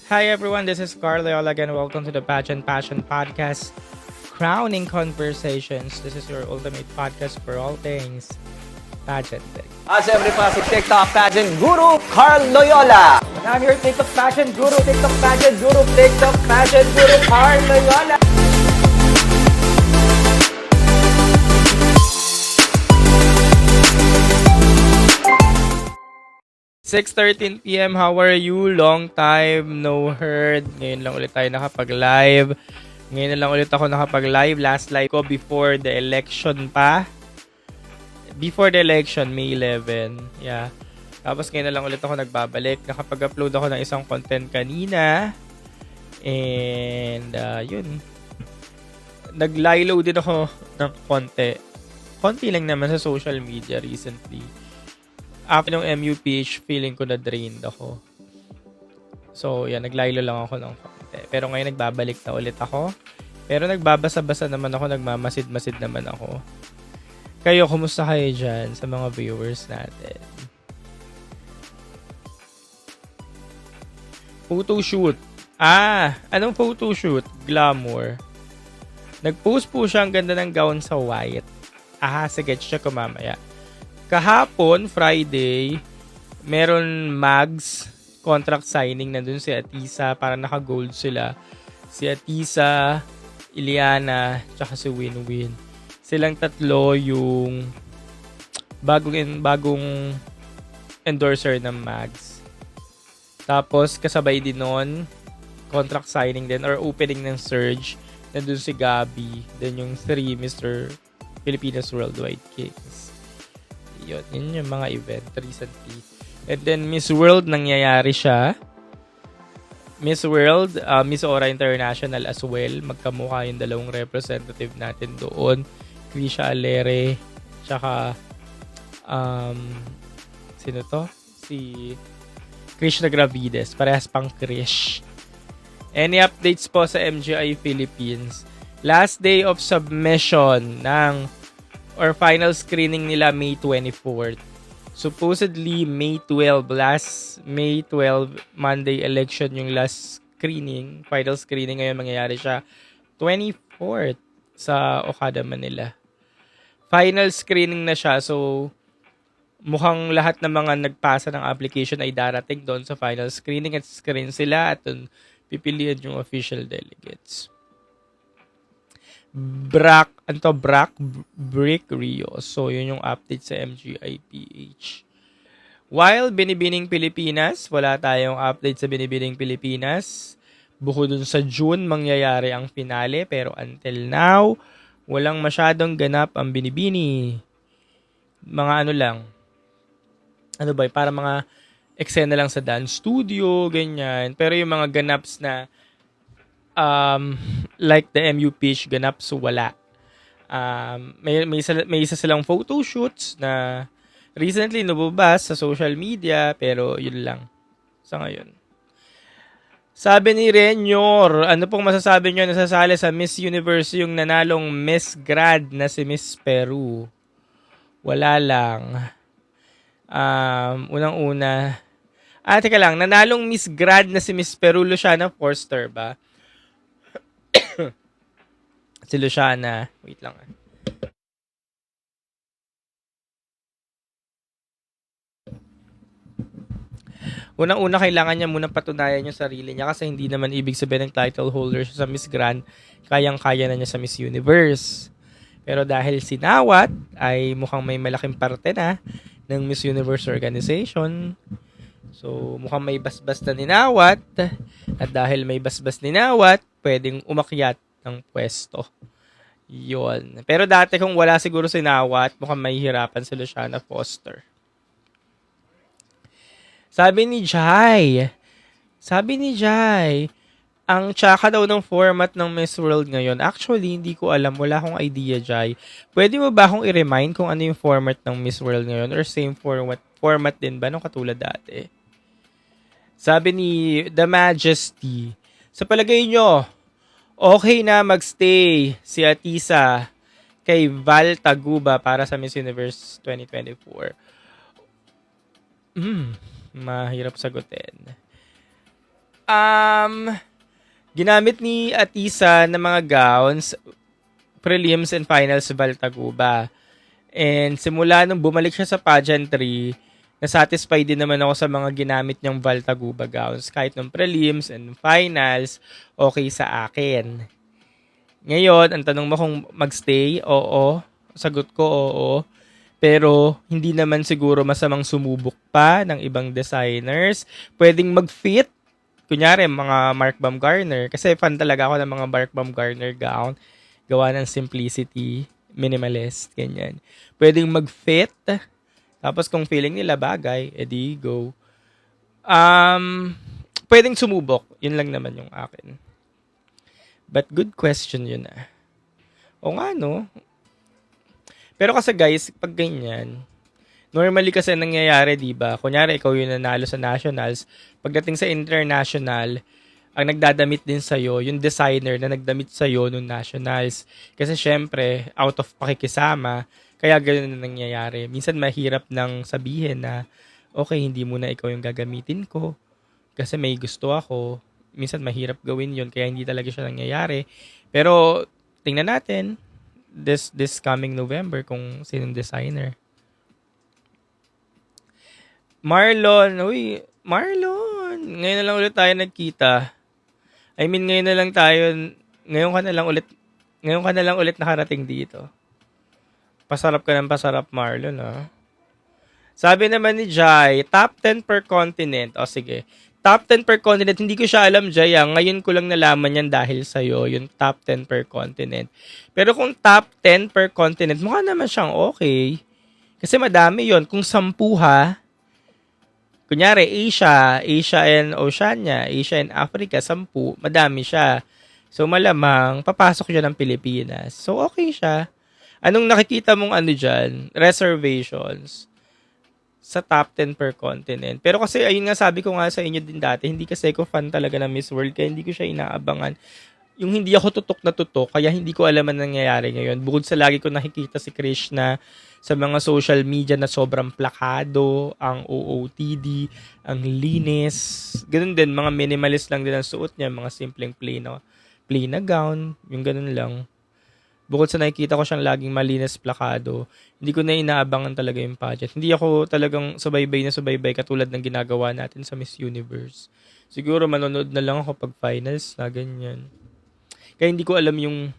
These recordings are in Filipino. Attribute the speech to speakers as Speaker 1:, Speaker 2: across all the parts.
Speaker 1: Hi everyone, this is Carl Loyola again. Welcome to the Pageant Passion Podcast, Crowning Conversations. This is your ultimate podcast for all things pageanting.
Speaker 2: Siyempre pa si TikTok Pageant Guru, Carl Loyola. And I'm your TikTok Pageant Guru, TikTok Pageant Guru, Carl Loyola.
Speaker 1: 6:13 p.m. How are you? Long time no heard. Ngayon lang ulit tayo nakapag-live. Ngayon na lang ulit ako nakapag-live. Last live ko before the election pa. Before the election, May 11. Yeah. Tapos ngayon na lang ulit ako nagbabalik. Nakapag-upload ako ng isang content kanina. And, yun. Nag-lilo din ako ng konti. Konti lang naman sa social media recently. After ng MUPH, feeling ko na drained ako. So, yan, naglaylo lang ako ng konti. Pero ngayon, nagbabalik na ulit ako. Pero nagbabasa-basa naman ako, nagmamasid-masid naman ako. Kayo, kumusta kayo dyan sa mga viewers natin? Photoshoot. Anong photoshoot? Glamour. Nag-post po siya, ang ganda ng gown sa white. Sige, check ko mamaya. Kahapon, Friday, meron mags, contract signing na dun si Atisa, para naka-gold sila. Si Atisa, Iliana, tsaka si Winwin. Silang tatlo yung bagong endorser ng mags. Tapos, kasabay din nun, contract signing din, or opening ng Surge, na dun si Gabi, then yung 3 Mr. Pilipinas Worldwide Kings. Yun yung mga event recently. And then Miss World, nangyayari siya. Miss World, Miss Aura International as well. Magkamukha yung dalawang representative natin doon. Krisha Alere, tsaka sino to? Si Krishna Gravides. Parehas pang Krish. Any updates po sa MGI Philippines? Last day of submission ng final screening nila May 24th. Supposedly May 12, last May 12 Monday election yung last screening, final screening. Ngayon mangyayari siya 24th sa Okada, Manila. Final screening na siya, so mukhang lahat ng mga nagpasa ng application ay darating doon sa final screening at screen sila at doon pipilian yung official delegates. Brick Rio. So, yun yung update sa MGIPH. While Binibining Pilipinas, wala tayong update sa Binibining Pilipinas. Bukod dun sa June, mangyayari ang finale. Pero until now, walang masyadong ganap ang Binibini. Mga ano lang. Ano ba? Para mga eksena lang sa dance studio, ganyan. Pero yung mga ganaps na like the MUPH ganap, so wala. May isa silang photo shoots na recently nabubas sa social media, pero yun lang sa ngayon. Sabi ni Renyor, ano pong masasabi nyo nasasali sa Miss Universe yung nanalong Miss Grad na si Miss Peru? Wala lang. Unang-una, teka lang, nanalong Miss Grad na si Miss Peru, Luciana Forster ba? Si Luciana. Wait lang. Unang-una, kailangan niya munang patunayan yung sarili niya kasi hindi naman ibig sabihin ng title holder siya sa Miss Grand, kayang-kaya na niya sa Miss Universe. Pero dahil sinawat, ay mukhang may malaking parte na ng Miss Universe organization. So, mukhang may basbas na ninawat. At dahil may basbas ninawat, pwedeng umakyat ng pwesto. Yun. Pero dati kung wala siguro sinawat, mukhang mahihirapan si Luciana Foster. Sabi ni Jai, ang tsaka daw ng format ng Miss World ngayon. Actually, hindi ko alam. Wala akong idea, Jai. Pwede mo ba akong i-remind kung ano yung format ng Miss World ngayon? Or same format din ba nung katulad dati? Sabi ni The Majesty, sa palagay nyo, okay na magstay si Atisa kay Val Taguba para sa Miss Universe 2024? Mahirap sagutin. Ginamit ni Atisa ng mga gowns, prelims and finals sa Valtaguba. And simula nung bumalik siya sa pageantry, na-satisfy din naman ako sa mga ginamit niyang Valtaguba gowns. Kahit nung prelims and finals, okay sa akin. Ngayon, ang tanong mo kung magstay, oo. Sagot ko, oo. Pero, hindi naman siguro masamang sumubok pa ng ibang designers. Pwedeng mag-fit. Kunyari, mga Mark Baumgartner. Kasi fan talaga ako ng mga Mark Baumgartner gown. Gawa ng simplicity, minimalist, ganyan. Pwedeng mag-fit. Tapos kung feeling nila bagay, edi go. Pwedeng sumubok. Yun lang naman yung akin. But good question yun ah. O nga no. Pero kasi guys, pag ganyan, normally kasi nangyayari, di ba? Kunyari, ikaw yung nanalo sa nationals. Pagdating sa international, ang nagdadamit din sa'yo, yung designer na nagdamit sa'yo nung nationals. Kasi syempre, out of pakikisama, kaya ganun na nangyayari. Minsan mahirap nang sabihin na, okay, hindi muna ikaw yung gagamitin ko. Kasi may gusto ako. Minsan mahirap gawin yun, kaya hindi talaga siya nangyayari. Pero, tingnan natin, this coming November, kung sinong designer. Marlon, ngayon na lang ulit tayo nagkita. Ngayon ka na lang ulit nakarating dito. Pasarap ka ng pasarap, Marlon, ah. Sabi naman ni Jai, top 10 per continent. O sige, top 10 per continent, hindi ko siya alam, Jai, ah. Ngayon ko lang nalaman yan dahil sa'yo, yung top 10 per continent. Pero kung top 10 per continent, mukha naman siyang okay. Kasi madami yon. Kung 10 ha, kunyari, Asia and Oceania, Asia and Africa, 10, madami siya. So, malamang, papasok siya ng Pilipinas. So, okay siya. Anong nakikita mong dyan? Reservations sa top 10 per continent. Pero kasi, ayun nga, sabi ko nga sa inyo din dati, hindi kasi ako fan talaga ng Miss World, kaya hindi ko siya inaabangan. Yung hindi ako tutok na tutok, kaya hindi ko alam ang nangyayari ngayon. Bukod sa lagi ko nakikita si Krishna sa mga social media na sobrang plakado, ang OOTD, ang linis. Ganun din, mga minimalist lang din ang suot niya, mga simpleng plain na gown, yung ganun lang. Bukod sa nakikita ko siyang laging malinis plakado, hindi ko na inaabangan talaga yung pageant. Hindi ako talagang subaybay katulad ng ginagawa natin sa Miss Universe. Siguro manonood na lang ako pag finals na ganyan. Kaya hindi ko alam yung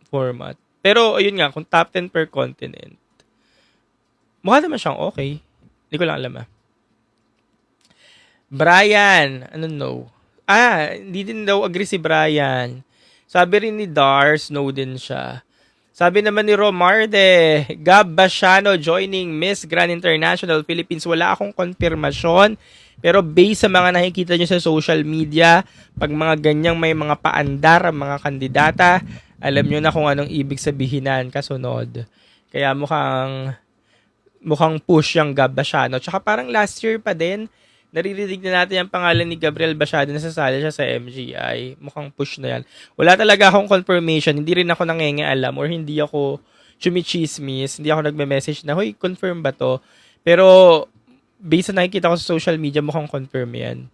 Speaker 1: format. Pero ayun nga, kung top 10 per continent, mukha naman siyang okay. Hindi ko lang alam ah. Brian, no? Hindi din daw agree si Brian. Sabi rin ni Dars, no din siya. Sabi naman ni Romarde, Gab Basiano joining Miss Grand International Philippines. Wala akong konfirmasyon. Pero based sa mga nakikita nyo sa social media, pag mga ganyang may mga paandar, mga kandidata, alam nyo na kung anong ibig sabihinan kasunod. Kaya mukhang push yung Gab Basiano. Tsaka parang last year pa din, naririnig na natin yung pangalan ni Gabriel Basiano na sasali siya sa MGI. Mukhang push na yan. Wala talaga akong confirmation. Hindi rin ako nangingialam or hindi ako chumichismis. Hindi ako nagme-message na, hoy, confirm ba to? Pero, based sa nakikita ko sa social media, mukhang confirm yan.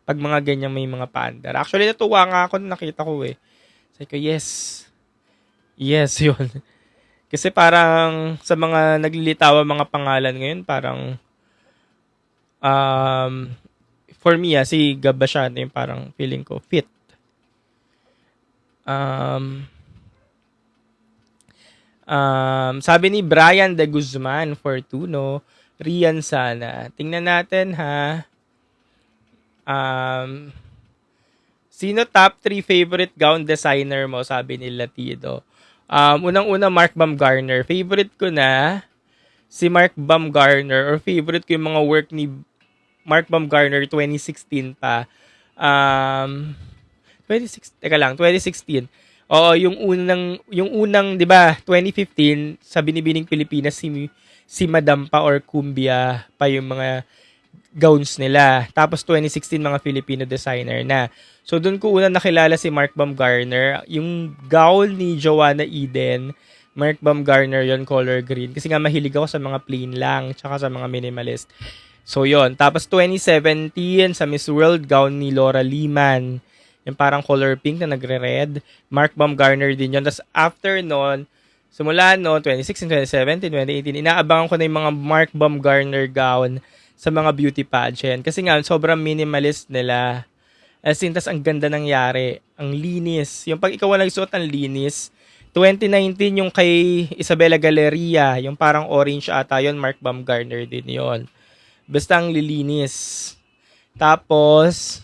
Speaker 1: Pag mga ganyan may mga paandar. Actually, natuwa nga ako na nakita ko eh. Sabi ko, yes. Yes, yun. Kasi parang sa mga naglilitaw mga pangalan ngayon, parang for me, si Gab Basiano yung parang feeling ko fit. Sabi ni Brian De Guzman, Fortuno, Rian sana. Tingnan natin ha. Sino top 3 favorite gown designer mo? Sabi ni Latido. Unang-una, Mark Baumgartner. Favorite ko na si Mark Baumgartner, or favorite ko yung mga work ni Mark Baumgartner 2016 pa. 2016. Oo, yung unang, 'di ba, 2015 sa Binibining Pilipinas si Madam pa or Cumbia pa yung mga gowns nila. Tapos 2016 mga Filipino designer na. So doon ko una nakilala si Mark Baumgartner, yung gown ni Joanna Eden. Mark Baumgartner yon, color green. Kasi nga mahilig ako sa mga plain lang, tsaka sa mga minimalist. So, yon. Tapos, 2017, sa Miss World, gown ni Laura Liman. Yung parang color pink na nagre-red. Mark Baumgartner din yun. Tapos, after nun, simula no, 2016, 2017, 2018, inaabangan ko na yung mga Mark Baumgartner gown sa mga beauty pageant. Kasi nga, sobrang minimalist nila. As in, tas ang ganda nangyari. Ang linis. Yung pag ikaw ang nagsuot, ang linis. 2019, yung kay Isabella Galleria, yung parang orange ata yun, Mark Baumgartner din yon. Basta ang lilinis. Tapos,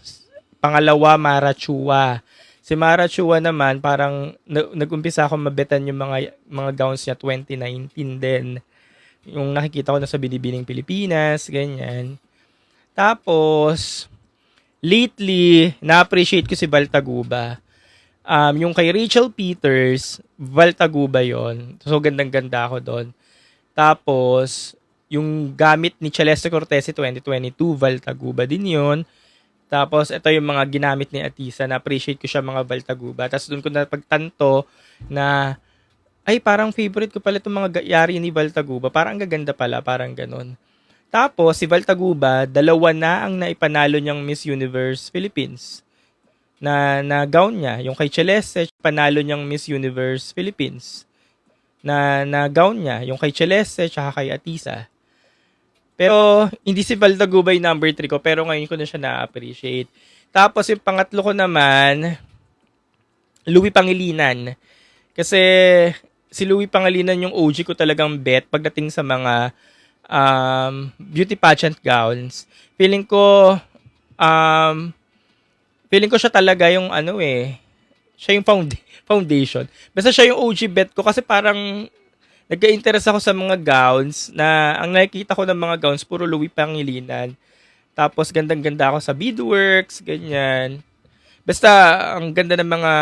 Speaker 1: pangalawa, Mara Chua. Si Mara Chua naman, parang nag-umpisa ako mabetan yung mga gowns niya 2019 din. Yung nakikita ko na sa Binibining Pilipinas, ganyan. Tapos, lately, na-appreciate ko si Val Taguba. Yung kay Rachel Peters, Val Taguba yon. So, gandang-ganda ako doon. Tapos, yung gamit ni Celeste Cortese 2022, Val Taguba din yon. Tapos, ito yung mga ginamit ni Atisa. Na-appreciate ko siya mga Val Taguba. Tapos, doon ko napagtanto na, ay, parang favorite ko pala itong mga yari ni Val Taguba. Parang gaganda pala, parang ganun. Tapos, si Val Taguba, dalawa na ang naipanalo niyang Miss Universe Philippines na gown niya. Yung kay Celeste, panalo niyang Miss Universe Philippines na gown niya. Yung kay Celeste, tsaka kay Atisa. Pero, hindi si Val Taguba yung number 3 ko, pero ngayon ko na siya na-appreciate. Tapos, yung pangatlo ko naman, Louie Pangilinan. Kasi, si Louie Pangilinan yung OG ko talagang bet pagdating sa mga beauty pageant gowns. Feeling ko siya talaga yung siya yung foundation. Basta siya yung OG bet ko kasi parang nagka-interest ako sa mga gowns na ang nakikita ko ng mga gowns puro Louie Pangilinan. Tapos gandang-ganda ako sa beadworks, ganyan. Basta ang ganda ng mga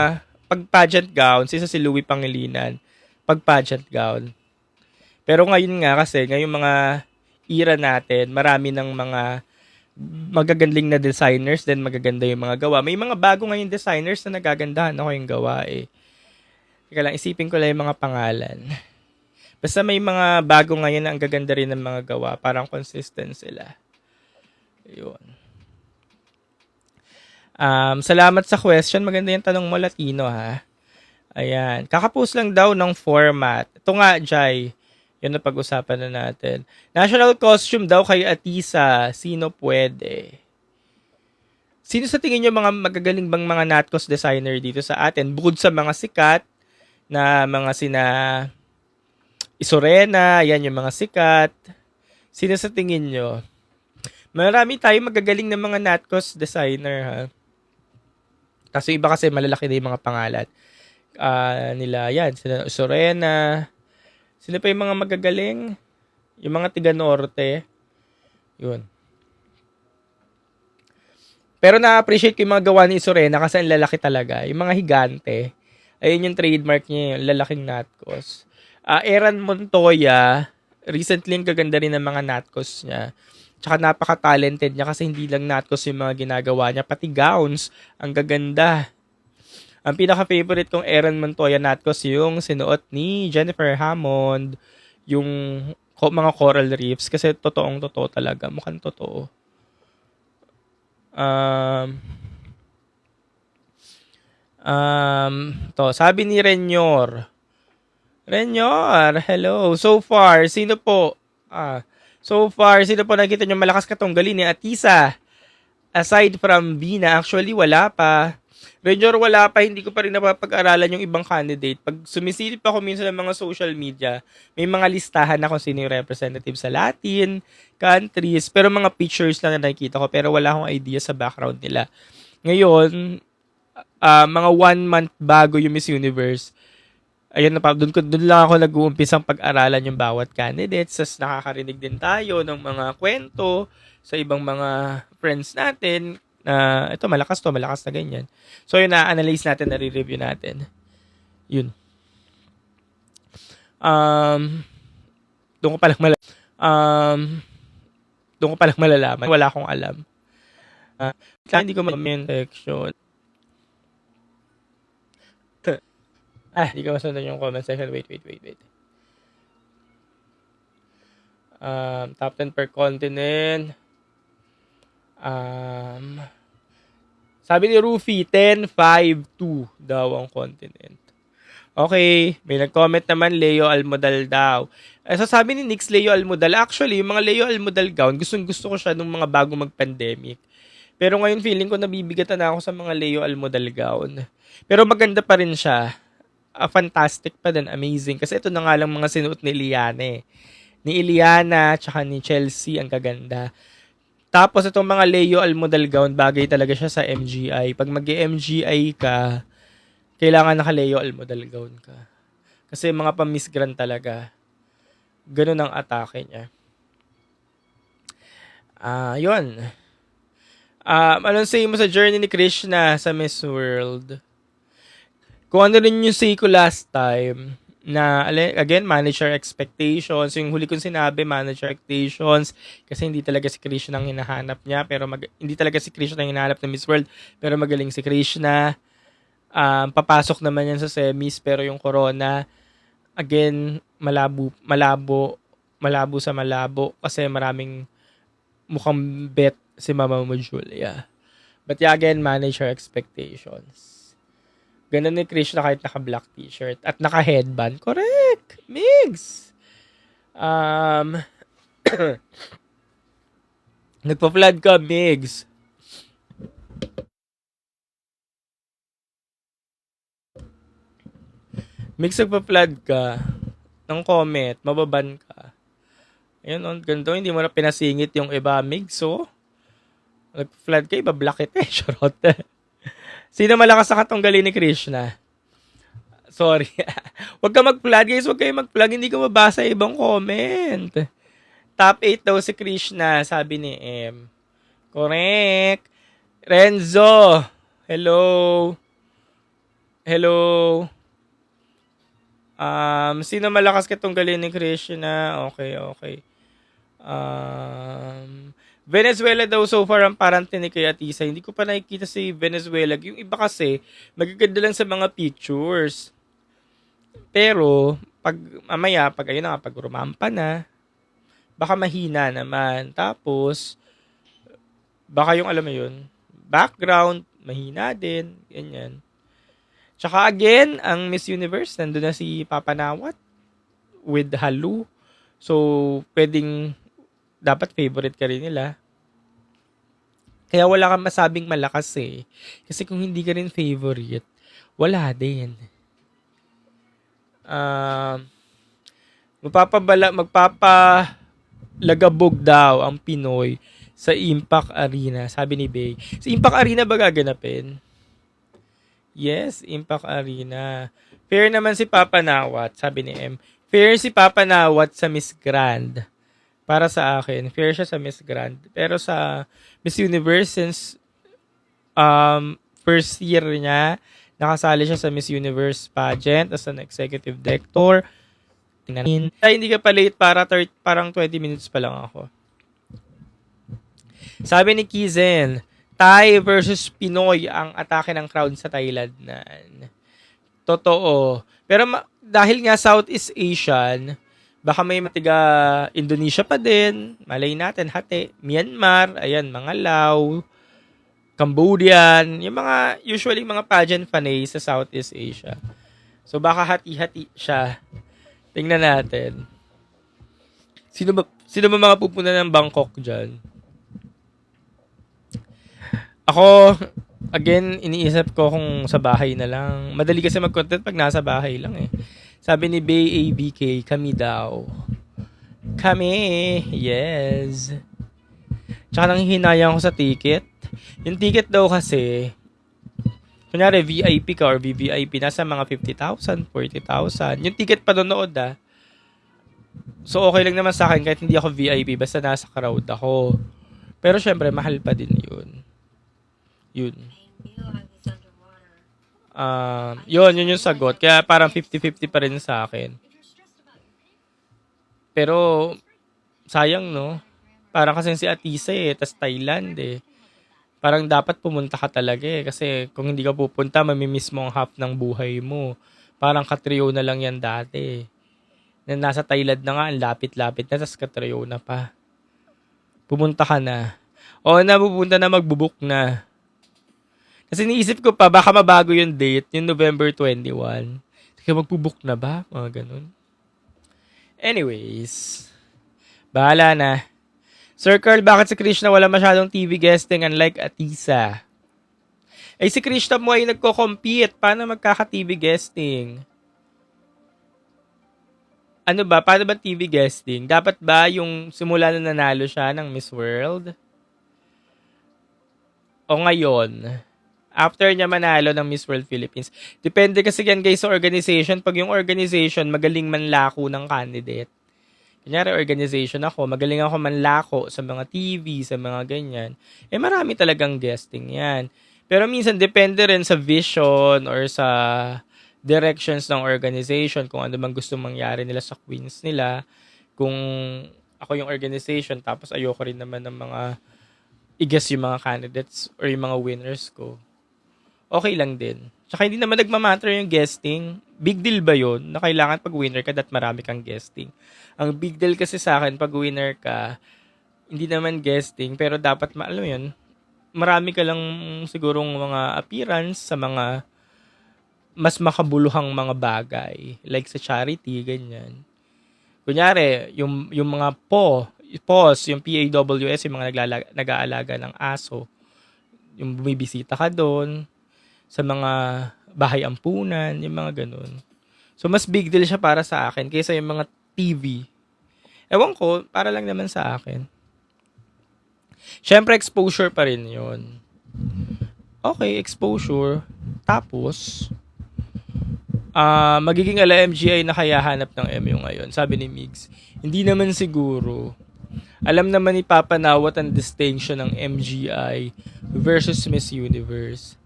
Speaker 1: pag-pageant gowns, isa si Louie Pangilinan. Pag-pageant gown. Pero ngayon nga kasi, ngayong mga era natin, marami ng mga magagandling na designers, then magaganda yung mga gawa. May mga bago ngayon designers na nagagandahan ako yung gawa eh. Teka lang, isipin ko lang yung mga pangalan. Basta may mga bago ngayon na ang gaganda rin ng mga gawa. Parang consistent sila. Ayun. Salamat sa question. Maganda yung tanong mo, Latino ha. Ayan. Kakapost lang daw ng format. Ito nga, Jai. Yun na pag-usapan na natin. National costume daw kay Atisa. Sino pwede? Sino sa tingin nyo mga magagaling bang mga Natcos designer dito sa atin? Bukod sa mga sikat na mga sina Isorena, yan yung mga sikat. Sino sa tingin nyo? Marami tayong magagaling na mga Natcos designer ha. Kasi iba kasi malalaki na yung mga pangalan. Nila yan, sila Isorena. Sino pa yung mga magagaling? Yung mga tiga Norte. Yun. Pero na-appreciate ko yung mga gawa ni Isorena kasi ang lalaki talaga. Yung mga higante. Ayun yung trademark niya, yung lalaking Natcos. Eran Montoya, recently ang gaganda rin ng mga Natcos niya. Tsaka napaka-talented niya kasi hindi lang Natcos yung mga ginagawa niya. Pati gowns, ang gaganda. Ang pinaka-favorite kong Eran Montoya Natcos yung sinuot ni Jennifer Hammond, yung mga coral reefs, kasi totoong-totoo talaga. Mukhang totoo. Sabi ni Renyor, hello. So far, sino po nakita nyo malakas katunggali ni Atisa? Aside from Bina, actually wala pa. Renyor, wala pa. Hindi ko pa rin napapag-aralan yung ibang candidate. Pag sumisilip ako minsan ng mga social media, may mga listahan na kung sino yung representative sa Latin countries. Pero mga pictures lang na nakikita ko. Pero wala akong idea sa background nila. Ngayon, mga 1 month bago yung Miss Universe, ayun na pa, doon lang ako nag-uumpisang pag-aralan yung bawat candidates. Sas nakakarinig din tayo ng mga kwento sa ibang mga friends natin na ito malakas na ganyan. So yun, na-analyze natin, na-review natin. Yun. Doon ko palang malalaman. Wala akong alam. Hindi ko ma-comment section. Hindi ko masundan yung comment section. Wait. Top 10 per continent. Um, Sabi ni Rufy, 1052 daw ang continent. Okay, may nag-comment naman, Leo Almodal daw. So sabi ni Nix, Leo Almodal. Actually, yung mga Leo Almodal gown, gustong-gusto ko siya nung mga bago mag-pandemic. Pero ngayon feeling ko nabibigatan na ako sa mga Leo Almodal gown. Pero maganda pa rin siya. Fantastic pa din, amazing. Kasi ito na nga lang mga sinuot ni Iliana eh. Ni Iliana, tsaka ni Chelsea, ang kaganda. Tapos itong mga Leo Almodal gown, bagay talaga siya sa MGI. Pag mag-MGI ka, kailangan naka-Leo Almodal gown ka. Kasi mga pa-Miss Grand talaga. Ganun ang atake niya. Yun. Anong say mo sa journey ni Krishna sa Miss World? Kung ano rin yung say ko last time, na, again, manage your expectations. Yung huli kong sinabi, manage your expectations. Kasi hindi talaga si Krishna ang hinahanap niya. Pero hindi talaga si Krishna ang hinahanap ng Miss World. Pero magaling si Krishna. Papasok naman yan sa semis, pero yung corona, again, malabo sa malabo kasi maraming mukhang bet si Mama mo Julia. But yeah, again, manage your expectations. Ganun ni Krishna kahit naka-black t-shirt at naka-headband. Correct! Migs! Nagpa-flood ka, Migs. Mix nagpa-flood ka ng comment, mababan ka. Ayun, ganito, hindi mo na pinasingit yung iba, Migs, so. Nag-flood ka, iba block it eh, charot. Sino malakas sa katunggali ni Krishna? Sorry. Huwag ka mag-flood, guys, huwag kayo mag-flood, hindi ko mabasa ibang comment. Top 8 daw si Krishna, sabi ni M. Correct. Renzo, hello. Hello. Sino malakas katunggali ni Krishna? Okay. Venezuela daw so far ang parang tinik kay Atisa. Hindi ko pa nakikita si Venezuela. Yung iba kasi, magaganda lang sa mga pictures. Pero, pag rumampa na, baka mahina naman. Tapos, baka yung alam mo yun, background, mahina din. Ganyan. Tsaka again, ang Miss Universe, nandun na si Papa Nawat with Halu. So, dapat favorite ka rin nila. Kaya wala kang masabing malakas eh. Kasi kung hindi ka rin favorite, wala din. Magpapalagabog daw ang Pinoy sa Impact Arena, sabi ni Bay. Sa Impact Arena ba gaganapin? Yes, Impact Arena. Fair naman si Papa Nawat, sabi ni M. Fair si Papa Nawat sa Miss Grand. Para sa akin, fair siya sa Miss Grand. Pero sa Miss Universe, since first year niya, nakasali siya sa Miss Universe pageant as an executive director. Tingnan. Hindi ka pa late parang 20 minutes pa lang ako. Sabi ni Kizen, Thai versus Pinoy ang atake ng crowd sa Thailand na. Totoo. Pero dahil nga Southeast Asian, baka may matiga Indonesia pa din. Malay natin, hati. Myanmar, ayan, mga Lao, Cambodian, yung mga, usually mga pageant fanay sa Southeast Asia. So baka hati-hati siya. Tingnan natin. Sino ba mga pupunta ng Bangkok dyan? Ako, again, iniisip ko kung sa bahay na lang. Madali kasi mag-content pag nasa bahay lang eh. Sabi ni Bay ABK, kami daw. Kami, yes. Tsaka nang hinayang ko sa ticket. Yung ticket daw kasi, kunyari VIP ka or VVIP, nasa mga 50,000, 40,000. Yung ticket pa doon So okay lang naman sa akin kahit hindi ako VIP, basta nasa crowd ako. Pero syempre, mahal pa din yun. Yun yung sagot. Kaya parang 50-50 pa rin sa akin. Pero, sayang no? Parang kasi si Atisa tas Thailand eh. Parang dapat pumunta ka talaga eh. Kasi kung hindi ka pupunta, mamimiss mo ang half ng buhay mo. Parang katrio na lang yan dati. Na nasa Thailand na nga, ang lapit-lapit na, tas katrio na pa. Pumunta ka na. O napupunta na magbubuk na. Kasi niisip ko pa, baka mabago yung date, yung November 21. Kaya magbubuk na ba? Mga ganun. Anyways, bahala na. Sir Carl, bakit si Krishna wala masyadong TV guesting unlike Atisa? Eh si Krishna mo ay nagko-compete. Paano magkaka-TV guesting? Ano ba? Paano ba TV guesting? Dapat ba yung simula na nanalo siya ng Miss World? O ngayon? After niya manalo ng Miss World Philippines. Depende kasi yan guys sa organization. Pag yung organization magaling manlako ng candidate. Kunyari organization ako, magaling ako manlako sa mga TV, sa mga ganyan. Eh marami talagang guesting yan. Pero minsan depende rin sa vision or sa directions ng organization, kung ano bang gusto mangyari nila sa queens nila. Kung ako yung organization, tapos ayoko rin naman ng mga i-guess yung mga candidates or yung mga winners ko. Okay lang din. Tsaka hindi naman nagmamatter yung guesting. Big deal ba yun? Na kailangan pag winner ka, that marami kang guesting. Ang big deal kasi sa akin, pag winner ka, hindi naman guesting, pero dapat, alam mo yun, marami ka lang sigurong mga appearance sa mga mas makabuluhang mga bagay. Like sa charity, ganyan. Kunyari, yung mga POS, yung PAWS, yung mga nag-aalaga ng aso, yung bumibisita ka doon, sa mga bahay ampunan, yung mga ganun. So, mas big deal siya para sa akin kaysa yung mga TV. Ewan ko, para lang naman sa akin. Siyempre, exposure pa rin yun. Okay, exposure. Tapos, magiging LMGI na kaya hanap ng MU ngayon. Sabi ni Migs, hindi naman siguro. Alam naman ni Papa Nawat ang distinction ng MGI versus Miss Universe.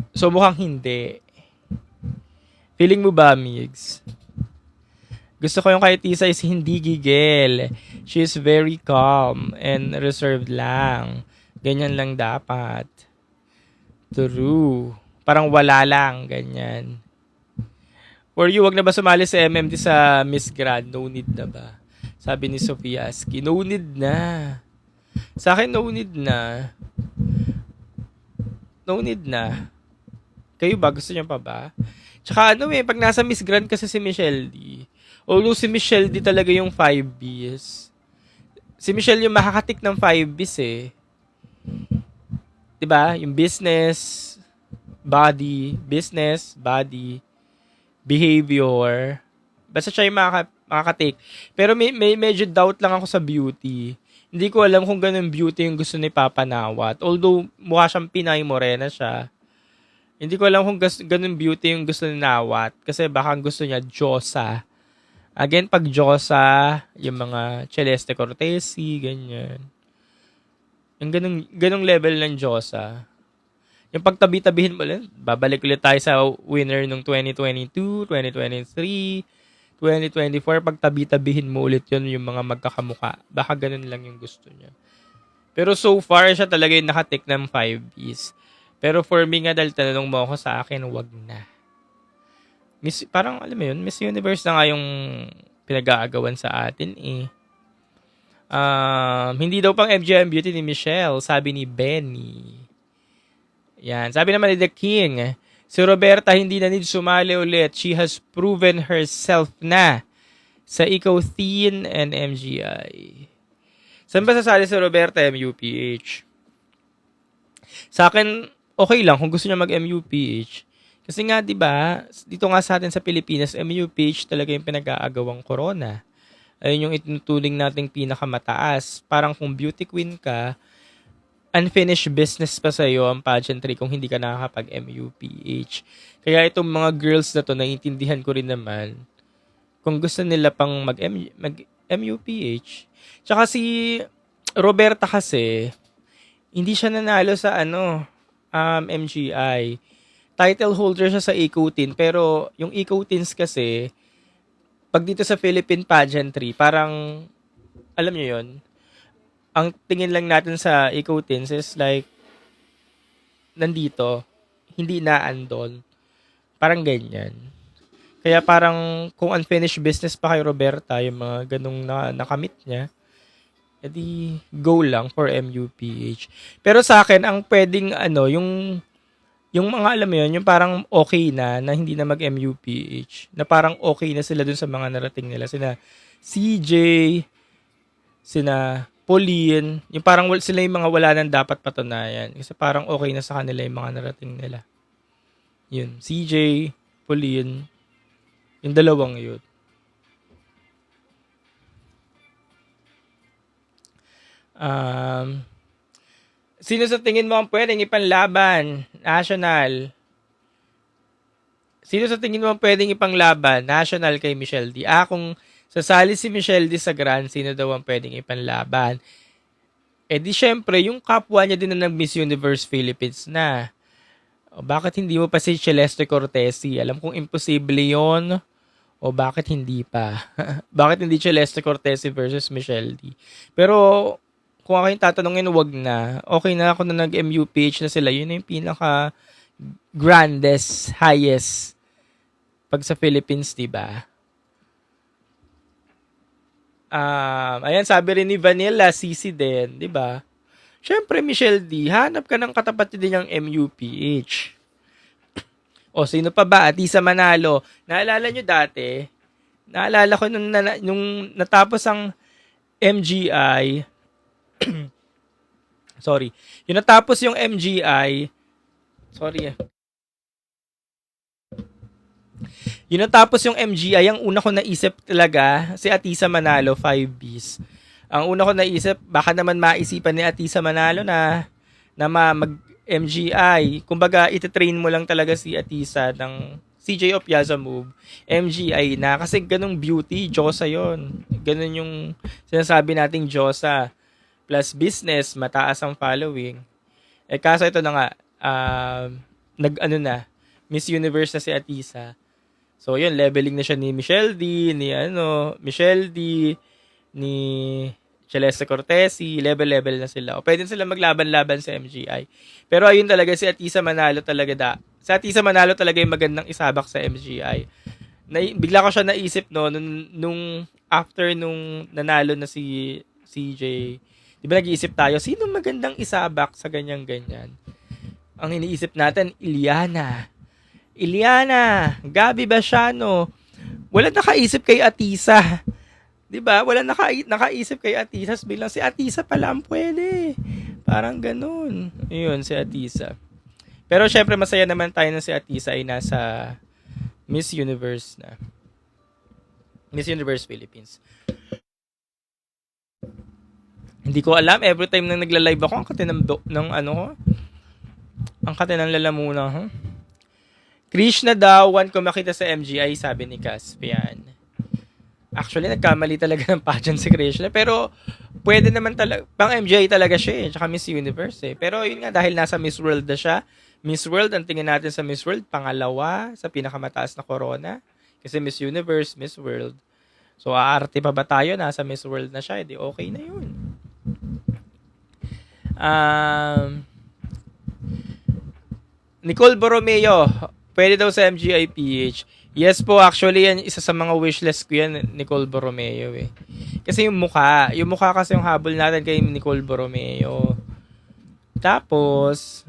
Speaker 1: So, mukhang hindi. Feeling mo ba, Migs? Gusto ko yung kay Tisa is hindi gigil. She is very calm and reserved lang. Ganyan lang dapat. True. Parang wala lang. Ganyan. For you, wag na ba sumali sa MMD sa Miss Grand? No need na ba? Sabi ni Sofiaski. No need na. Sa akin, no need na. No need na. Kayo ba? Gusto niyo pa ba? Tsaka pag nasa Miss Grand kasi si Michelle D. Although si Michelle D talaga yung 5Bs. Si Michelle yung makakatik ng 5Bs eh. 'Di ba? Yung business, body, behavior. Basta siya yung makakatik. Pero may medyo doubt lang ako sa beauty. Hindi ko alam kung ganun beauty yung gusto ni Papa Nawat. Although mukha siyang Pinay Morena siya. Hindi ko alam kung ganun beauty yung gusto ni Nawat. Kasi baka gusto niya Diyosa. Again, pag Diyosa, yung mga Celeste Cortesi, ganyan. Yung ganung level ng Diyosa. Yung pagtabi-tabihin mo ulit, babalik ulit tayo sa winner nung 2022, 2023, 2024. Pagtabi-tabihin mo ulit yun yung mga magkakamuka. Baka ganun lang yung gusto niya. Pero so far, siya talaga yung nakatik ng 5Bs. Pero for me nga, dahil tanong mo ako sa akin, wag na. Parang, alam mo yun, Miss Universe na nga yung pinag-aagawan sa atin eh. Hindi daw pang MGM beauty ni Michelle, sabi ni Benny. Yan. Sabi naman ni The King, si Roberta hindi na need sumali ulit. She has proven herself na sa Eco Thin and MGI. Saan ba sasali si Roberta? MUPH. Sa akin, okay lang kung gusto niya mag-MUPH. Kasi nga, di ba, dito nga sa atin sa Pilipinas, MUPH talaga yung pinag-aagawang corona. Ayun yung itinutuling nating pinakamataas. Parang kung beauty queen ka, unfinished business pa sa'yo ang pageantry kung hindi ka nakakapag-MUPH. Kaya itong mga girls na to, naiintindihan ko rin naman kung gusto nila pang mag-MUPH. Tsaka si Roberta kasi, hindi siya nanalo sa MGI. Title holder siya sa Ecotin, pero yung Ecotins kasi, pag dito sa Philippine pageantry, parang, alam nyo yun, ang tingin lang natin sa Ecotins is like, nandito, hindi na andon. Parang ganyan. Kaya parang, kung unfinished business pa kay Roberta, yung mga ganong nakamit niya, edi go lang for MUPH. Pero sa akin, ang pwedeng yung mga alam mo yun, yung parang okay na hindi na mag-MUPH, na parang okay na sila dun sa mga narating nila. Sina CJ, sina Pauline, yung parang sila yung mga wala nang dapat patunayan. Kasi parang okay na sa kanila yung mga narating nila. Yun, CJ, Pauline, yung dalawang yun. Sino sa tingin mo ang pwedeng ipanlaban? National. Sino sa tingin mo ang pwedeng ipanglaban? National kay Michelle D. Kung sasali si Michelle D sa Grand, sino daw ang pwedeng ipanlaban? Di syempre, yung kapwa niya din na nag-Miss Universe Philippines na. O bakit hindi mo pa si Celeste Cortesi? Alam kong imposible yon. O bakit hindi pa? Bakit hindi Celeste Cortesi versus Michelle D? Pero kung ako yung tatanungin, wag na. Okay na ako na nag-MUPH na sila. Yun na yung pinaka grandest, highest pag sa Philippines, diba? Ayan, sabi rin ni Vanilla, CC din, diba? Syempre, Michelle D, hanap ka ng katapat din yung MUPH. O, sino pa ba? Atisa Manalo. Naalala nyo dati? Naalala ko nung natapos ang MGI. Sorry. Yung natapos yung MGI. Sorry. Yung natapos yung MGI, ang una ko naisip talaga, si Atisa Manalo, 5Bs. Ang una ko naisip, baka naman maisipan ni Atisa Manalo na mag-MGI. Kumbaga, ititrain mo lang talaga si Atisa ng CJ of Piazza Move, MGI na. Kasi ganung beauty, Diyosa yon. Ganun yung sinasabi nating Diyosa. Plus business, mataas ang following. Kaso ito na nga, Miss Universe na si Atisa. So, yun, leveling na siya ni Michelle D, Michelle D, ni Celeste Cortesi, level na sila. O pwede sila maglaban-laban sa MGI. Pero ayun talaga, si Atisa Manalo talaga sa Atisa Manalo talaga yung magandang isabak sa MGI. Bigla ko siya naisip, no, nung after nung nanalo na si CJ, di ba nag-iisip tayo, sino magandang isabak sa ganyan-ganyan? Ang iniisip natin, Iliana, Gabi Basiano. Wala nakaisip kay Atisa. 'Di ba? Wala nakaisip kay Atisa. Bilang si Atisa pala ang pwede. Parang ganun. Ayun, si Atisa. Pero syempre masaya naman tayo na si Atisa ay nasa Miss Universe na. Miss Universe Philippines. Hindi ko alam. Every time na nagla-live ako, ang kate ng lalamuna, Krishna daw, want ko makita sa MGI, sabi ni Caspian. Actually, nagkamali talaga ng pageant si Krishna. Pero, pwede naman talaga. Pang MGI talaga siya Tsaka Miss Universe Pero, yun nga, dahil nasa Miss World na siya. Miss World, ang tingin natin sa Miss World, pangalawa sa pinakamataas na corona. Kasi Miss Universe, Miss World. So, aarte pa ba tayo? Nasa Miss World na siya. Di okay na yun. Nicole Borromeo, pwede daw sa MGI PH. Yes po, actually, yan, isa sa mga wishlist ko yan, Nicole Borromeo Kasi yung mukha kasi yung habol natin kay Nicole Borromeo. Tapos,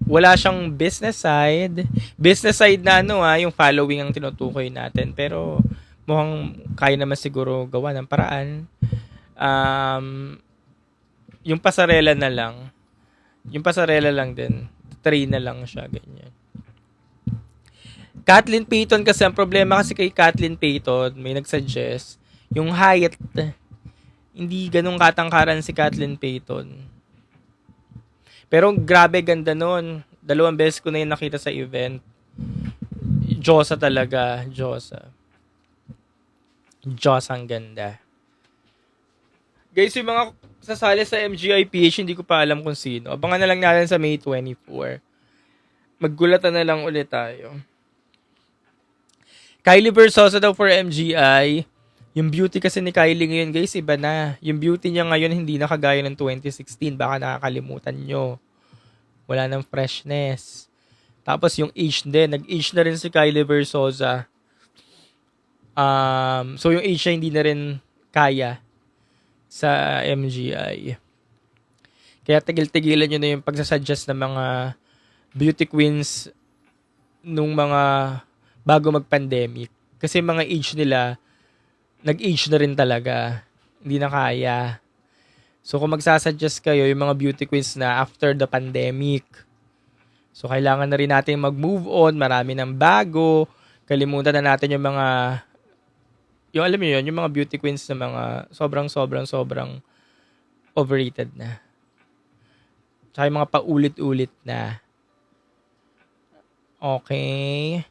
Speaker 1: wala siyang business side. Business side na yung following ang tinutukoy natin. Pero, mukhang kaya naman siguro gawa ng paraan. Yung pasarela na lang. Yung pasarela lang din. Train na lang siya, ganyan. Kathleen Payton kasi, ang problema kasi kay Kathleen Payton, may nagsuggest, yung height, hindi ganun katangkaran si Kathleen Payton. Pero grabe, ganda nun. 2 beses ko na yung nakita sa event. Diyosa talaga, Diyosa. Diyos ang ganda. Guys, yung mga sasali sa MGI PH, hindi ko pa alam kung sino. Abangan na lang natin sa May 24. Maggulatan na lang ulit tayo. Kylie Versosa daw for MGI. Yung beauty kasi ni Kylie ngayon, guys, iba na. Yung beauty niya ngayon hindi na kagaya ng 2016. Baka nakakalimutan nyo. Wala nang freshness. Tapos yung age din. Nag-age na rin si Kylie Versosa. So yung age niya hindi na rin kaya. sa MGI. Kaya tigil-tigilan nyo na yung pagsasuggest ng mga beauty queens nung mga bago mag-pandemic. Kasi mga age nila, nag-age na rin talaga. Hindi na kaya. So kung magsasuggest kayo yung mga beauty queens na after the pandemic, so kailangan na rin natin mag-move on, marami ng bago, kalimutan na natin yung mga, yung alam niyo yun, yung mga beauty queens na mga sobrang overrated na. Tsaka yung mga paulit-ulit na. Okay.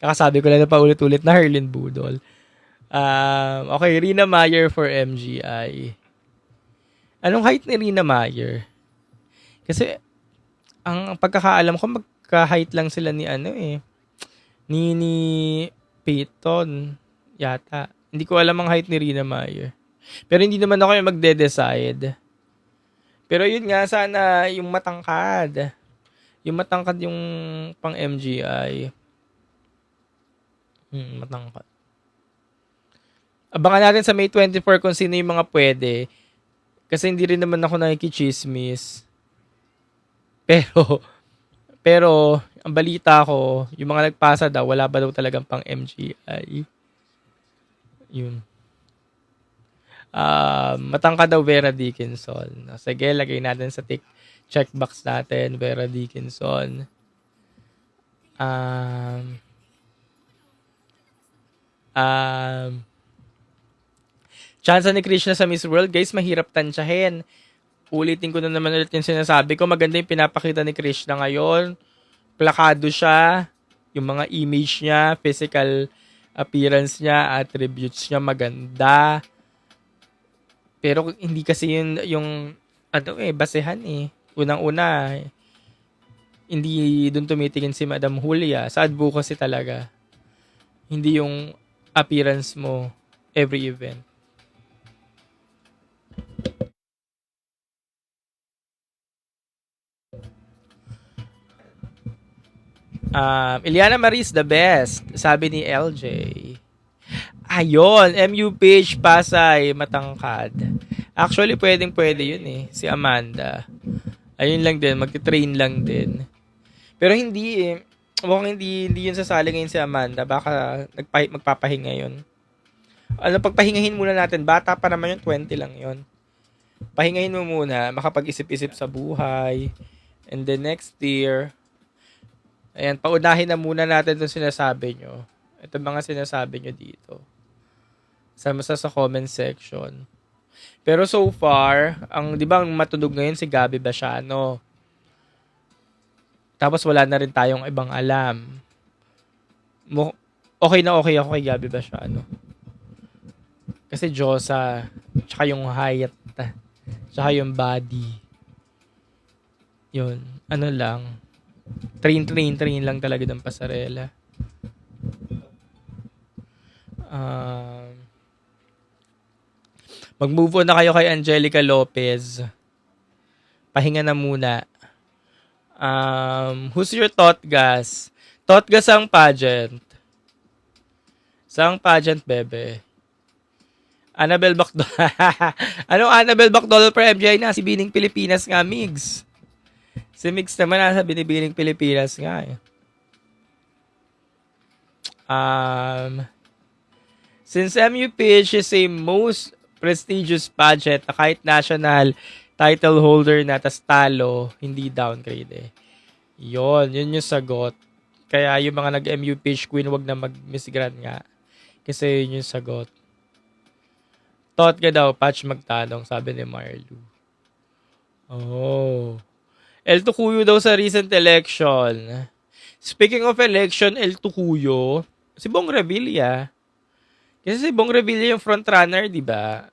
Speaker 1: Kakasabi ko lang na paulit-ulit na Herlin Budol. Okay, Rina Meyer for MGI. Anong height ni Rina Meyer? Kasi, ang pagkakaalam ko, magka-height lang sila ni ni Peyton yata. Hindi ko alam ang height ni Rina Meyer. Pero hindi naman ako yung magde-decide. Pero yun nga, sana yung matangkad. Yung matangkad yung pang MGI. Matangkad. Abangan natin sa May 24 kung sino yung mga pwede. Kasi hindi rin naman ako nakikichismis. Pero, ang balita ko, yung mga nagpasa daw, wala ba daw talagang pang MGI. Yun. Matangkad daw Vera Dickinson. Sige, lagay natin sa checkbox natin, Vera Dickinson. Chance ni Krishna sa Miss World, guys, mahirap tansyahin. Ulitin ko na naman ulit yung sinasabi ko. Maganda yung pinapakita ni Krishna ngayon. Plakado siya. Yung mga image niya, physical appearance niya, attributes niya, maganda. Pero hindi kasi yung basehan eh. Unang-una, hindi dun tumitingin si Madam Julia. Sa advocacy talaga. Hindi yung appearance mo every event. Eliana Maris, the best. Sabi ni LJ. Ayun, MU Page Pasay, matangkad. Actually, pwede yun eh. Si Amanda. Ayun lang din, magti-train lang din. Pero hindi eh. Mukhang hindi yun sasali ngayon si Amanda. Baka magpapahinga yun. Pagpahingahin muna natin. Bata pa naman yun, 20 lang yun. Pahingahin mo muna, makapag-isip-isip sa buhay. And then next year, ayan, paunahin na muna natin itong sinasabi nyo. Ito mga sinasabi nyo dito. Sama sa comment section. Pero so far, di ba ang matunog ngayon si Gabby Basiano. Tapos wala na rin tayong ibang alam. Okay na okay ako kay Gabby Basiano. Kasi Josa, tsaka yung height, tsaka yung body. Yun, lang. Train lang talaga ng pasarela. Mag-move on na kayo kay Angelica Lopez. Pahinga na muna. Who's your Totgas? Totgas ang pageant. Sang pageant, bebe. Annabel Bacdol. Anong Annabel Bacdol for MJ na? Si Bining Pilipinas nga, Migs. Si Migs naman nasa Binibining Pilipinas nga eh. Since MUPH is a most prestigious pageant na kahit national title holder na tas talo, hindi downgrade eh. Yun yung sagot. Kaya yung mga nag-MUPH queen, wag na mag-Miss Grand nga. Kasi yun yung sagot. Thought ka daw, Patch magtanong, sabi ni Marlu. Oh. El Tucuyo daw sa recent election. Speaking of election, El Tucuyo, si Bong Revilla. Kasi si Bong Revilla yung frontrunner, di ba?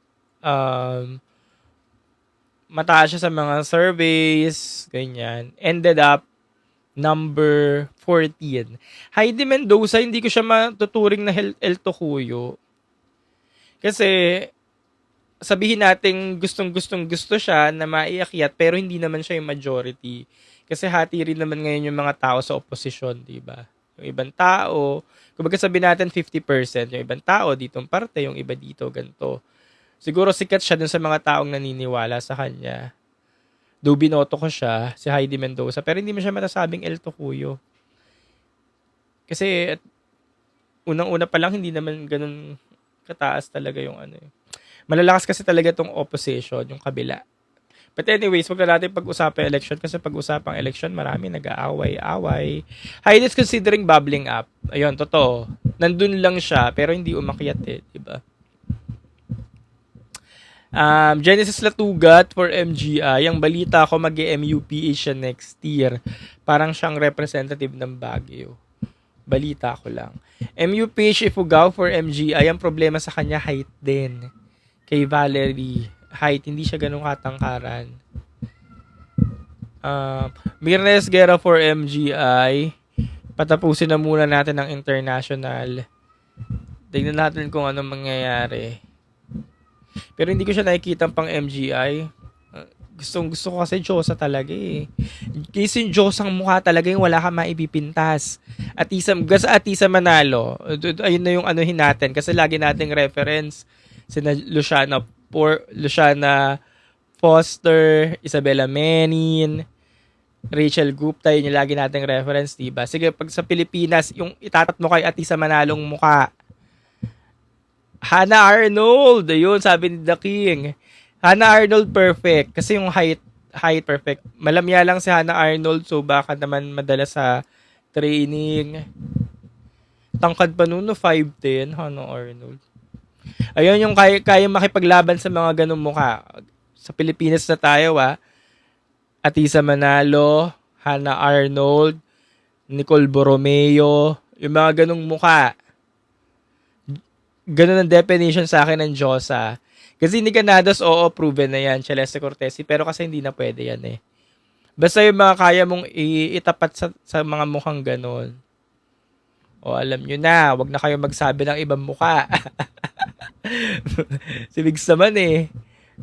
Speaker 1: Mataas siya sa mga surveys, ganyan. Ended up number 14. Heidi Mendoza, hindi ko siya matuturing na El Tucuyo. Kasi sabihin natin gusto siya na maiakyat pero hindi naman siya yung majority. Kasi hati rin naman ngayon yung mga tao sa opposition, di ba? Yung ibang tao, kumbaga sabihin natin 50%, yung ibang tao ditong parte, yung iba dito, ganito. Siguro sikat siya dun sa mga taong naniniwala sa kanya. Though binoto ko siya, si Heidi Mendoza, pero hindi mo siya matasabing El Tocuyo. Kasi unang-una pa lang, hindi naman ganun kataas talaga yung ano eh. Malalakas kasi talaga tong opposition, yung kabila. But anyways, wag na natin pag-usapan election kasi pag-usapang election, marami nag-aaway-away. Heidi is considering bubbling up. Ayun, totoo. Nandun lang siya, pero hindi umakyat eh, diba? Genesis Latugat for MGI. Ang balita ko mag-MUPH siya next year. Parang siyang representative ng Baguio. Balita ko lang. MUPH Ifugao for MGI. Ang problema sa kanya, height din. Kay Valerie, height. Hindi siya ganun katangkaran. Mirnes Guerra for MGI. Patapusin na muna natin ang international. Tignan natin kung anong mangyayari. Pero hindi ko siya nakikita pang MGI. Gusto ko kasi Diyosa talaga eh. Kasi yung Diyosang mukha talaga yung wala ka maipipintas. Atisa Manalo, ayun na yung anuhin natin. Kasi lagi nating reference sina Luciana Foster, Isabella Menin, Rachel Gupta, yun yung lagi nating reference, diba? Sige, pag sa Pilipinas, yung itatat mo kay Atisa Manalong mukha, Hannah Arnold, ayun, sabi ni The King. Hannah Arnold perfect kasi yung height perfect. Malamya lang si Hannah Arnold so baka naman madala sa training. Tangkad pa noon no 5'10", Hannah Arnold. Ayun yung kaya makipaglaban sa mga ganung mukha. Sa Pilipinas na tayo Atisa Manalo, Hannah Arnold, Nicole Borromeo, yung mga ganung mukha. Ganun ang definition sa akin ng Diyosa. Kasi ni Canados, oo, proven na yan. Celeste Cortesi. Pero kasi hindi na pwede yan eh. Basta yung mga kaya mong itapat sa mga mukhang ganun. O alam nyo na, wag na kayo magsabi ng ibang mukha. Si Migs naman eh.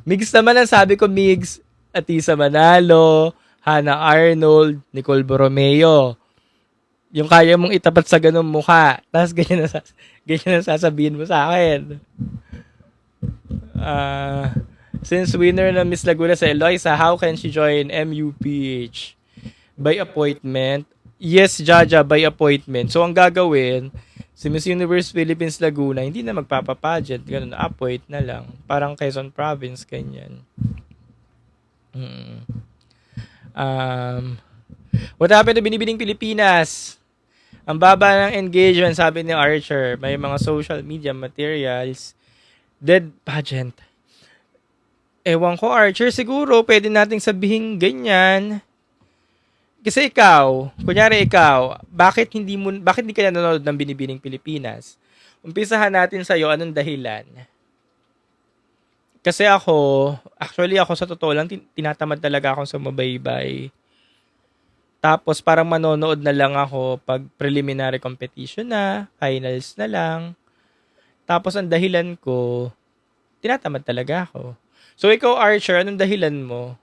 Speaker 1: Migs naman ang sabi ko, Migs, Atisa Manalo, Hannah Arnold, Nicole Borromeo. Yung kaya mong itapat sa ganung mukha. Tapos ganyan na sasabihin mo sa akin. Since winner na Miss Laguna sa Eloisa, how can she join MUPH? By appointment? Yes, Jaja, by appointment. So, ang gagawin, si Miss Universe Philippines Laguna, hindi na magpapapageant. Ganun, appoint na lang. Parang Quezon Province, ganyan. What happened to Binibining Pilipinas? Ang baba ng engagement, sabi ni Archer. May mga social media materials. Dead pageant. Ewan ko, Archer. Siguro, pwede nating sabihin ganyan. Kasi kunyari ikaw, bakit hindi ka nanonood ng Binibining Pilipinas? Umpisahan natin sa'yo, anong dahilan? Kasi ako sa totoo lang, tinatamad talaga akong sumabaybay. Tapos parang manonood na lang ako pag preliminary competition na, finals na lang. Tapos ang dahilan ko, tinatamad talaga ako. So ikaw Archer, anong dahilan mo?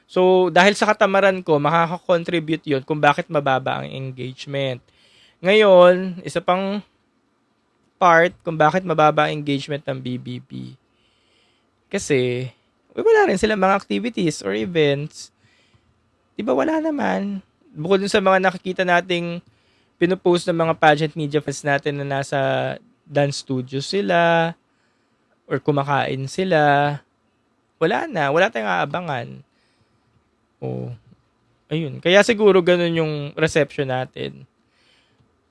Speaker 1: So dahil sa katamaran ko, makaka-contribute yun kung bakit mababa ang engagement. Ngayon, isa pang part kung bakit mababa ang engagement ng BBP. Kasi, wala rin silang mga activities or events. Diba wala naman. Bukod dun sa mga nakikita nating pinupost ng mga pageant media fans natin na nasa dance studio sila or kumakain sila. Wala tayong aabangan. Oh. Ayun. Kaya siguro ganun yung reception natin.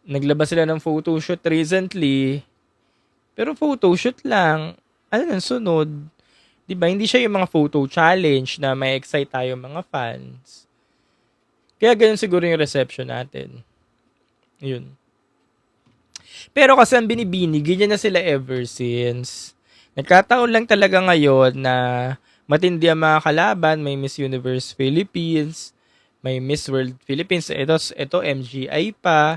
Speaker 1: Naglabas sila ng photoshoot recently. Pero photoshoot lang. Ano nang sunod? Diba? Hindi siya yung mga photo challenge na may excite tayo mga fans. Kaya ganun siguro yung reception natin. Yun. Pero kasi ang Binibini, ganyan na sila ever since. Nagkataon lang talaga ngayon na matindi ang mga kalaban. May Miss Universe Philippines, may Miss World Philippines. Ito MGI pa.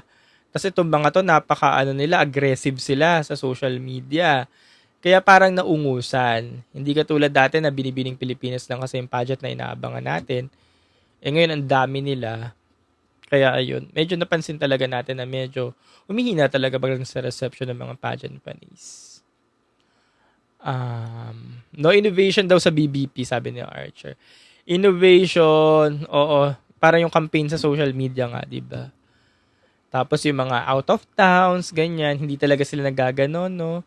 Speaker 1: Tapos itong mga to, aggressive sila sa social media. Kaya parang naungusan. Hindi katulad dati na Binibining Pilipinas lang kasi yung pageant na inaabangan natin. Ngayon, ang dami nila. Kaya ayun, medyo napansin talaga natin na medyo humihina talaga pagdating sa reception ng mga pageant panis. No innovation daw sa BBP, sabi ni Archer. Innovation, oo, para yung campaign sa social media nga, di ba? Tapos yung mga out of towns, ganyan, hindi talaga sila nagaganon, no?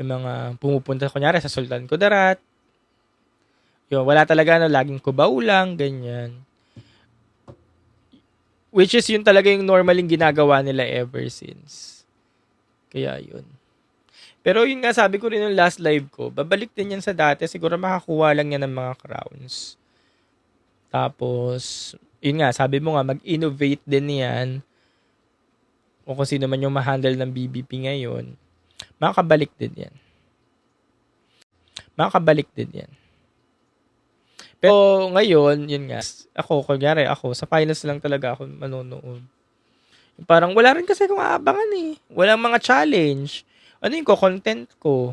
Speaker 1: Yung mga pumupunta, kunyari, sa Sultan Kudarat. Yung wala talaga, no, laging kubaw lang, ganyan. Which is yun talaga yung normaling ginagawa nila ever since. Kaya yun. Pero yun nga, sabi ko rin yung last live ko, babalik din yan sa dati, siguro makakuha lang yan ng mga crowns. Tapos, yun nga, sabi mo nga, mag-innovate din yan. O kung sino man yung ma-handle ng BBP ngayon, makakabalik din yan. Makakabalik din yan. Pero ngayon, yun nga, kunyari ako, sa finals lang talaga ako manonood. Parang wala rin kasi akong aabangan eh. Walang mga challenge. Ano yung content ko?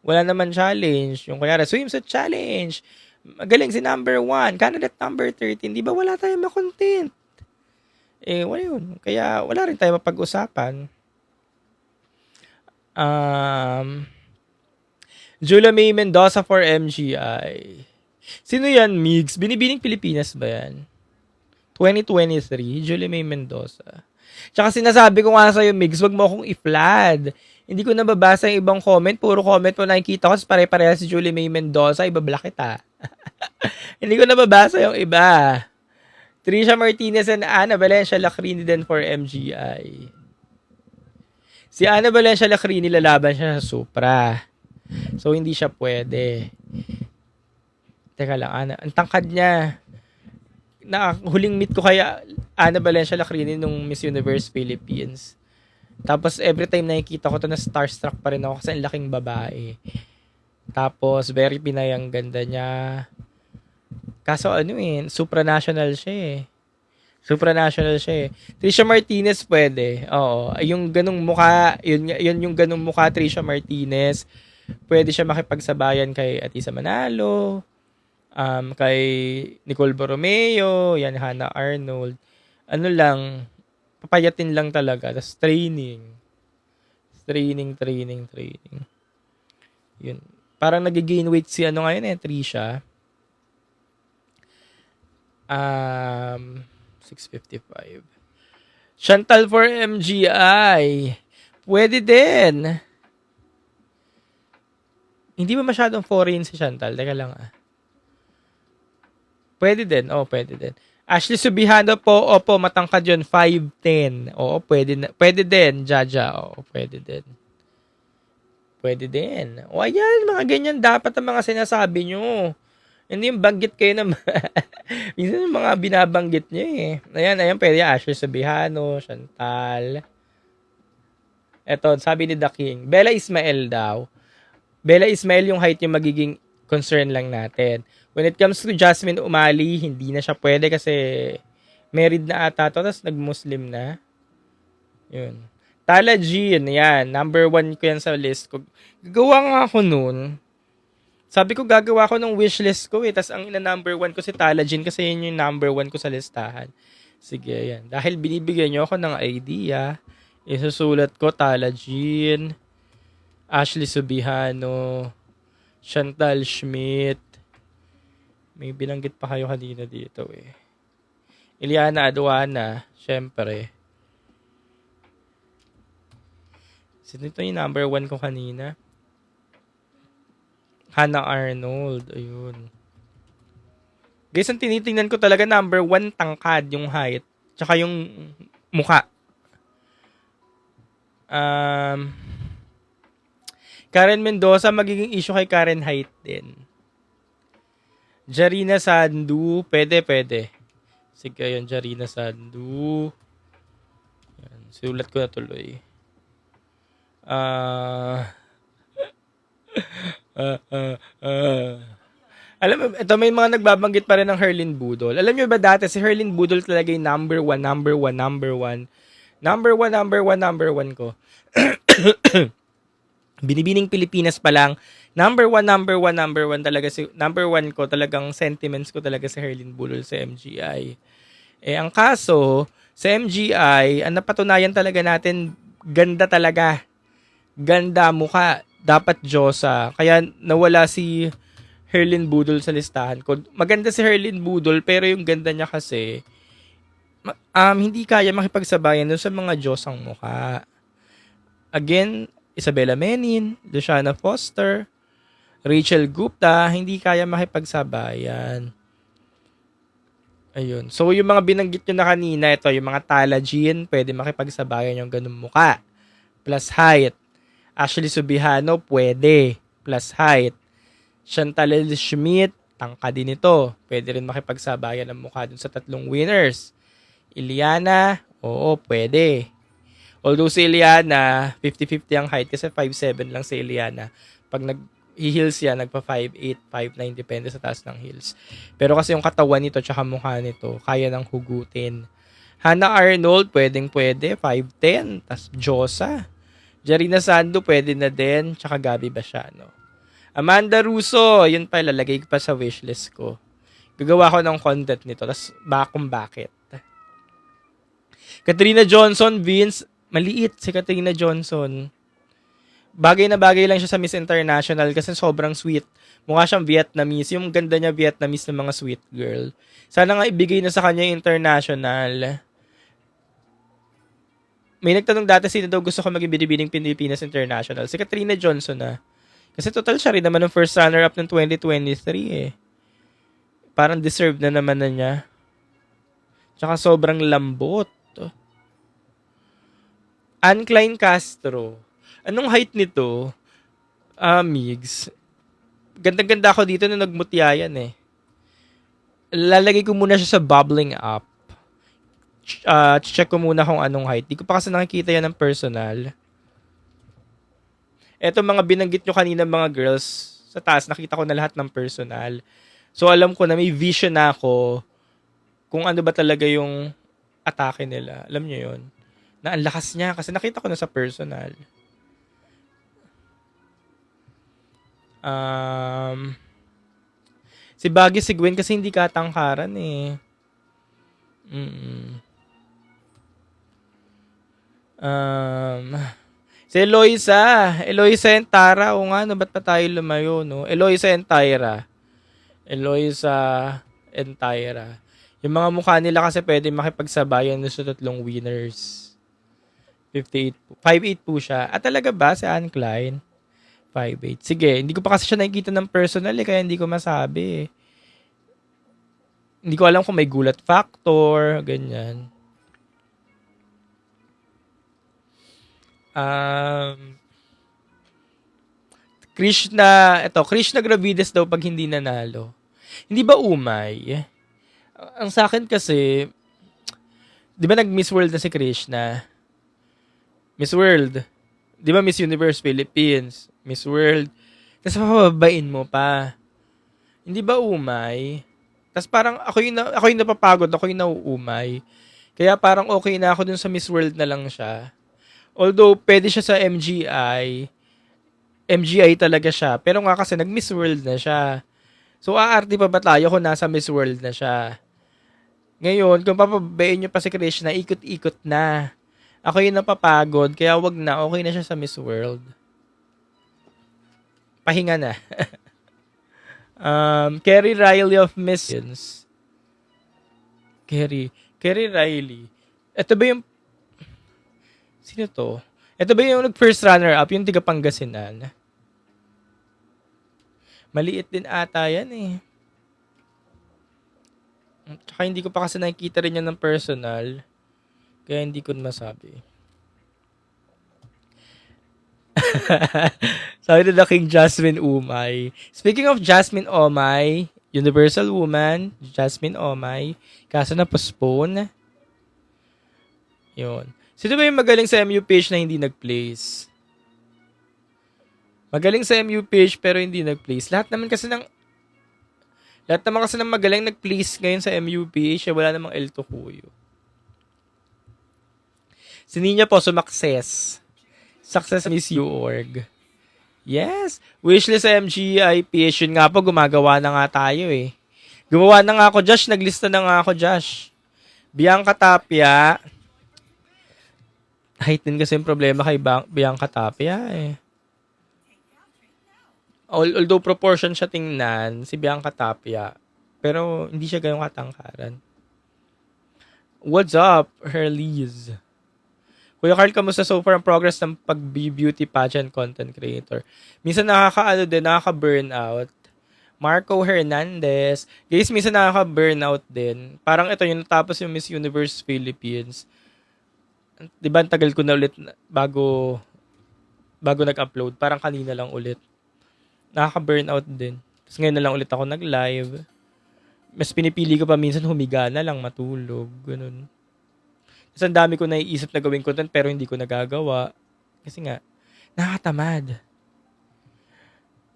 Speaker 1: Wala naman challenge. Yung kunyari, swimsuit challenge. Magaling si number 1, candidate number 13. Di ba wala tayong ma-content? Wala yun. Kaya wala rin tayo mapag-usapan. Julia May Mendoza for MGI. Sino yan, Migs? Binibining Pilipinas ba yan? 2023, Julia May Mendoza. Tsaka sinasabi ko nga sa'yo, Migs, wag mo akong i-flood. Hindi ko nababasa yung ibang comment. Puro comment mo nakikita ko, pare-pareha si Julia May Mendoza, ibablock kita. Hindi ko nababasa yung iba. Trisha Martinez and Ana Valencia Lacrini din for MGI. Si Ana Valencia Lacrini lalaban siya sa Supra. So, hindi siya pwede. Teka lang, Ana. Ang tangkad niya. Huling meet ko kay Ana Valencia Lacrini nung Miss Universe Philippines. Tapos, every time nakikita ko to na starstruck pa rin ako kasi ang laking babae. Tapos, very Pinay ang ganda niya. Kaso supranational siya eh. Supranational siya eh. Trisha Martinez pwede. Oo. Yung ganung mukha, yun yung ganung mukha Trisha Martinez. Pwede siya makipagsabayan kay Atisa Manalo, kay Nicole Borromeo, yan, Hannah Arnold. Ano lang, papayatin lang talaga. Tapos training. Yun. Parang nag-gain weight si Trisha. 655. Chantal for MGI. Pwede din. Hindi ba masyadong foreign si Chantal? Teka lang Pwede din. Pwede din. Ashley Subihano po. Opo, matangkad yun. 5'10". Oo, pwede din. Jaja. Oo, pwede din. O, ayan. Mga ganyan dapat ang mga sinasabi nyo. Hindi yung banggit kayo na minsan yung mga binabanggit nyo eh. Ayan, pwede. Ashley Subihano, Chantal. Eto, sabi ni The King. Bella Ismael daw. Bella Ismael yung height yung magiging concern lang natin. When it comes to Jasmine Umali, hindi na siya pwede kasi married na ata to, tapos nag-Muslim na. Yun. Tala Jean, yan. Number 1 ko yan sa list ko. Gagawa nga ako nun. Sabi ko gagawa ko ng wishlist ko eh. Tapos ang number 1 ko si Tala Jean kasi yun yung number 1 ko sa listahan. Sige, yan. Dahil binibigyan nyo ako ng idea, isusulat ko Tala Jean, Ashley Subihano, Chantal Schmidt. May binanggit pa kayo kanina dito eh. Eliana Aduana, syempre. Sino ito yung number 1 ko kanina? Hannah Arnold. Ayun. Guys, ang tinitingnan ko talaga number 1 tangkad yung height. Tsaka yung mukha. Karen Mendoza, magiging issue kay Karen height din. Jarina Sandu, pwede. Sige, yun, Jarina Sandu. Yan, sulat ko na tuloy. Alam mo, ito may mga nagbabanggit pa rin ng Herlin Budol. Alam nyo ba dati, si Herlin Budol talaga yung number 1 ko. Binibining Pilipinas pa lang, number 1 talaga si number 1 ko, talagang sentiments ko talaga si Herlin Budol sa MGI. Ang kaso, sa MGI, ang napatunayan talaga natin, ganda talaga. Ganda mukha. Dapat Diyosa. Kaya nawala si Herlin Budol sa listahan ko. Maganda si Herlin Budol, pero yung ganda niya kasi, hindi kaya makipagsabayan dun sa mga Diyosang mukha. Again, Isabella Menin, Luciana Foster, Rachel Gupta, hindi kaya makipagsabayan. Ayun. So, yung mga binanggit nyo na kanina, ito, yung mga Tala Jean, pwede makipagsabayan yung ganun muka. Plus height. Ashley Subihano, pwede. Plus height. Chantal L. Schmidt, tangka din ito. Pwede rin makipagsabayan ng mukha dun sa tatlong winners. Iliana, oo, pwede. Although si Iliana, 50-50 ang height kasi 5'7 lang si Iliana. Pag nag-heels yan, nagpa 5'8, 5'9, depende sa taas ng heels. Pero kasi yung katawan nito tsaka mukha nito, kaya nang hugutin. Hannah Arnold, pwedeng-pwede, 5'10, tas Diyosa. Jarina Sando, pwede na din, tsaka Gabi Basiano. Amanda Russo, yun pa, lalagay ko pa sa wishlist ko. Gagawa ko ng content nito, tas kung bakit. Katrina Johnson, Vince, maliit si Katrina Johnson. Bagay na bagay lang siya sa Miss International kasi sobrang sweet. Mukha siyang Vietnamese. Yung ganda niya Vietnamese ng mga sweet girl. Sana nga ibigay na sa kanya yung international. May nagtanong dati sino daw gusto ko maging binibining Pilipinas International. Si Katrina Johnson na. Kasi total siya rin naman ng first runner-up ng 2023 eh. Parang deserve na naman na niya. Tsaka sobrang lambot. Ann Klein Castro. Anong height nito? Migs. Ganda-ganda ako dito na nagmutya yan eh. Lalagay ko muna siya sa bubbling up. Check ko muna kung anong height. Di ko pa kasi nakikita yan ng personal. Eto mga binanggit nyo kanina mga girls, sa taas nakita ko na lahat ng personal. So alam ko na may vision na ako kung ano ba talaga yung atake nila. Alam nyo yun? Na ang lakas niya kasi nakita ko na sa personal. Si Baggy si Gwen kasi hindi katangkaran eh. Si Eloisa and Tara, o nga, no, ba't pa tayo lumayo, no? Eloisa and Tyra. Yung mga mukha nila kasi pwede makipagsabayan sa tatlong winners. 5'8 po siya. At talaga ba si Ann Klein? 5'8. Sige, hindi ko pa kasi siya nakikita ng personal eh, kaya hindi ko masabi eh. Hindi ko alam kung may gulat factor, ganyan. Krishna Gravides daw pag hindi nanalo. Hindi ba umay? Ang sa akin kasi, di ba nag-Miss World na si Krishna? Miss World. Di ba Miss Universe Philippines? Miss World. Tapos papababain mo pa. Hindi ba umay? Tapos parang ako yung napapagod, ako yung nauumay. Kaya parang okay na ako dun sa Miss World na lang siya. Although pwede siya sa MGI. MGI talaga siya. Pero nga kasi nag-Miss World na siya. So aarte pa ba tayo kung nasa Miss World na siya? Ngayon, kung papabain nyo pa si Krishna, ikot-ikot na. Ako yung napapagod, kaya wag na, okay na siya sa Miss World. Pahinga na. Kerry Riley of Miss... Kerry Riley. Ito ba yung... Sino to? Ito ba yung first runner-up, yung tiga Pangasinan? Maliit din ata yan eh. Tsaka hindi ko pa kasi nakikita rin yan ng personal. Kaya hindi ko masabi. Sabi na King Jasmine Umay. Speaking of Jasmine Umay, Universal Woman, Jasmine Umay, kaso na postpone. Yun. Sino ba yung magaling sa MUPH na hindi nag-place? Magaling sa MUPH pero hindi nag-place. Lahat naman kasi ng magaling nag-place ngayon sa MUPH, wala namang L2 Kuyo. Si Nina po, sumakses. Success Miss You org. Yes. Wishlist sa MGI PH. Yun nga po, gumagawa na nga tayo eh. Gumawa na nga ako, Josh. Naglista na nga ako, Josh. Bianca Tapia. Height din kasi yung problema kay Bianca Tapia eh. Although proportion siya tingnan, si Bianca Tapia. Pero hindi siya gayong katangkaran. What's up, Herlies? Kuya Carl, kamusta so far ang progress ng pag-beauty pageant content creator? Minsan nakaka-burnout. Marco Hernandez. Guys, minsan nakaka-burnout din. Parang ito yung natapos yung Miss Universe Philippines. Diba, ang tagal ko na ulit bago nag-upload. Parang kanina lang ulit. Nakaka-burnout din. Tapos ngayon na lang ulit ako nag-live. Mas pinipili ko pa minsan humiga na lang, matulog. Ganun. Kasi ang dami ko naiisip na gawing content pero hindi ko nagagawa. Kasi nga, nakatamad.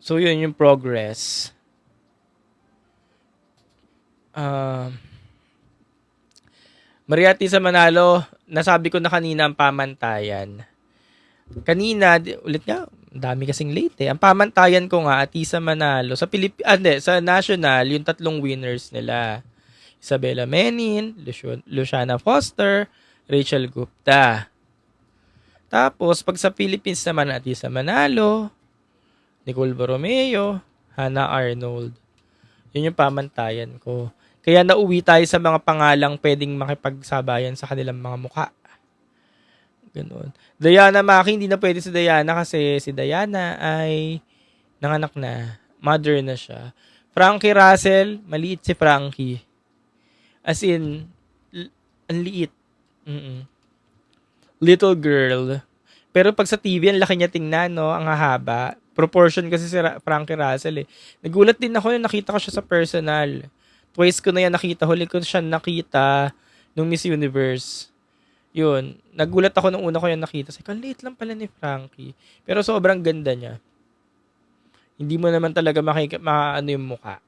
Speaker 1: So, yun yung progress. Mariati sa Manalo, nasabi ko na kanina ang pamantayan. Kanina, ulit nga, dami kasing late eh. Ang pamantayan ko nga, Atisa Manalo, sa sa national, yung tatlong winners nila. Isabella Menin, Luciana Foster, Rachel Gupta. Tapos, pag sa Philippines naman, Atisa Manalo, Nicole Borromeo, Hannah Arnold. Yun yung pamantayan ko. Kaya nauwi tayo sa mga pangalang pwedeng makipagsabayan sa kanilang mga mukha. Ganun. Diana Maki, hindi na pwede si Diana kasi si Diana ay nanganak na. Mother na siya. Frankie Russell, maliit si Frankie. As in, ang liit. Little girl. Pero pag sa TV, ang laki niya tingnan, no? Ang hahaba. Proportion kasi si Frankie Russell eh. Nagulat din ako nung nakita ko siya sa personal. Twice ko na yan nakita. Huli ko siya nakita nung Miss Universe. Yun. Nagulat ako nung una ko yan nakita. Sabi ko, late lang pala ni Frankie. Pero sobrang ganda niya. Hindi mo naman talaga ano yung mukha.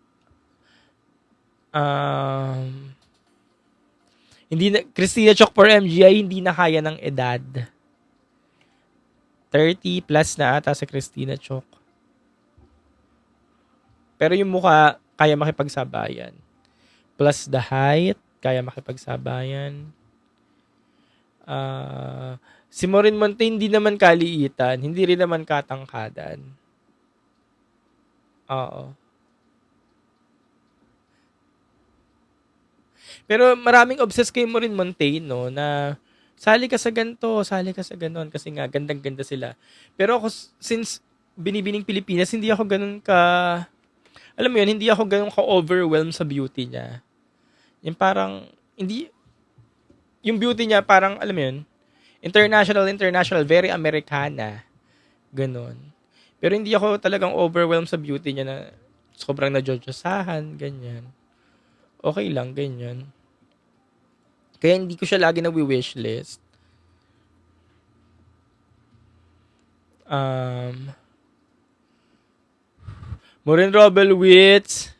Speaker 1: Christina Chok for MGI, hindi na kaya ng edad. 30 plus na ata sa Christina Chok. Pero yung mukha, kaya makipagsabayan. Plus the height, kaya makipagsabayan. Si Maureen Monte, hindi naman kaliitan. Hindi rin naman katangkadan. Oo. Pero maraming obsessed kay Maureen Monte, no, na sali ka sa ganito, sali ka sa ganon, kasi nga, gandang-ganda sila. Pero ako, since binibining Pilipinas, hindi ako ganun alam mo yun, hindi ako ganun ka-overwhelmed sa beauty niya. Yung parang, yung beauty niya parang, alam mo yun, international, very Americana. Ganon. Pero hindi ako talagang overwhelmed sa beauty niya na sobrang na-judgesahan, ganyan. Okay lang, ganyan. Kaya hindi ko siya lagi nagwi-wishlist. Maureen Robelwitz,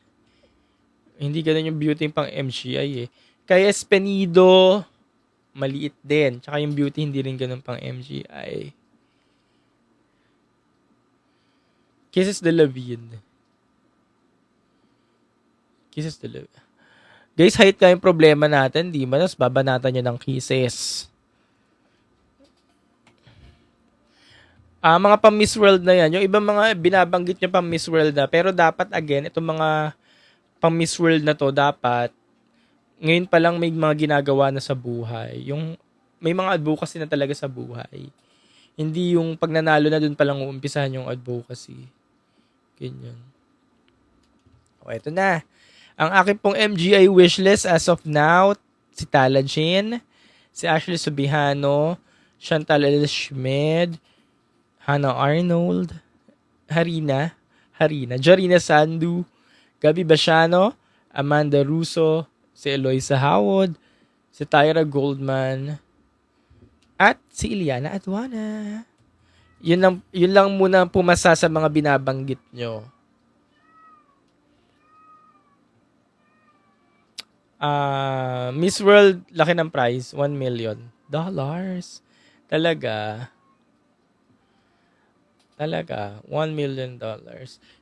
Speaker 1: hindi ganun yung beauty pang MGI eh. Kaya Espenido, maliit din. Tsaka yung beauty hindi rin ganun pang MGI. Kisses de la Vida. Guys, height ka yung problema natin, di ba? Tapos babanatan nyo ng kisses. Mga pang Miss World na yan. Yung ibang mga binabanggit nyo pang Miss World na. Pero dapat, again, itong mga pang Miss World na to, dapat, ngayon pa lang may mga ginagawa na sa buhay. Yung, may mga advocacy na talaga sa buhay. Hindi yung pag nanalo na dun pa lang uumpisahan yung advocacy. Ganyan. O, eto na. Ang aking pong MGI wishlist as of now, si Tala Jean, si Ashley Subihano, Chantal L. Schmid, Hannah Arnold, Harina, Jarina Sandu, Gabi Basiano, Amanda Russo, si Eloisa Howard, si Tyra Goldman, at si Iliana Aduana. Yun lang muna pumasa sa mga binabanggit nyo. Miss World, laki ng prize, $1 million. Talaga, $1 million.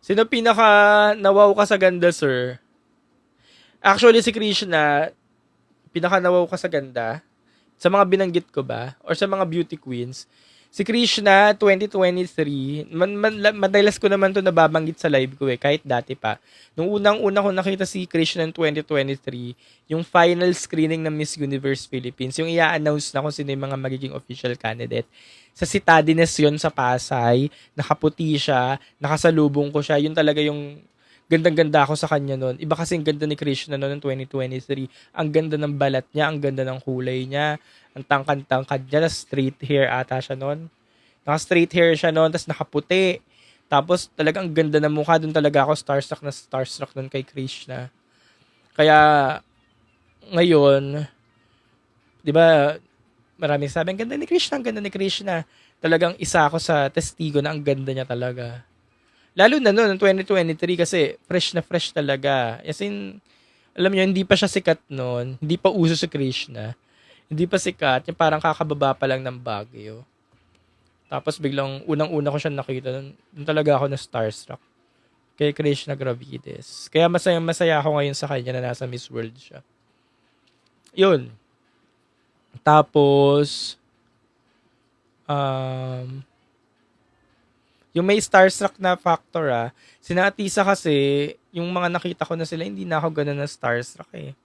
Speaker 1: Sino pinaka nawaw ka sa ganda, sir? Actually, si Krishna, pinaka-nawaw ka sa ganda, sa mga binanggit ko ba, or sa mga beauty queens, si Krishna 2023, madalas ko naman to nababanggit sa live ko kahit dati pa. Nung unang-una ko nakita si Krishna in 2023, yung final screening ng Miss Universe Philippines, yung i-announce na kung sino yung mga magiging official candidate. Sa Citadines yun sa Pasay, nakaputi siya, nakasalubong ko siya, yun talaga yung gandang-ganda ako sa kanya noon. Iba kasing ganda ni Krishna noon ng 2023. Ang ganda ng balat niya, ang ganda ng kulay niya, ang tangkad-tangkad niya, straight hair ata siya noon. Naka-straight hair siya noon, tapos nakaputi. Tapos talagang ganda ng mukha, doon talaga ako starstruck noon kay Krishna. Kaya ngayon, 'di ba, maraming sabi, ang ganda ni Krishna, ang ganda ni Krishna. Talagang isa ako sa testigo na ang ganda niya talaga. Lalo na noon, 2023, kasi fresh na fresh talaga. As in, alam niyo, hindi pa siya sikat noon. Hindi pa uso si Krishna. Hindi pa sikat. Yung parang kakababa pa lang ng Baguio. Tapos biglang, unang-una ko siya nakita. Doon talaga ako na starstruck. Kay Krishna Gravides. Kaya masaya ako ngayon sa kanya na nasa Miss World siya. Yun. Tapos, yung may starstruck na factor sina Atisa kasi, yung mga nakita ko na sila, hindi na ako ganun na starstruck eh.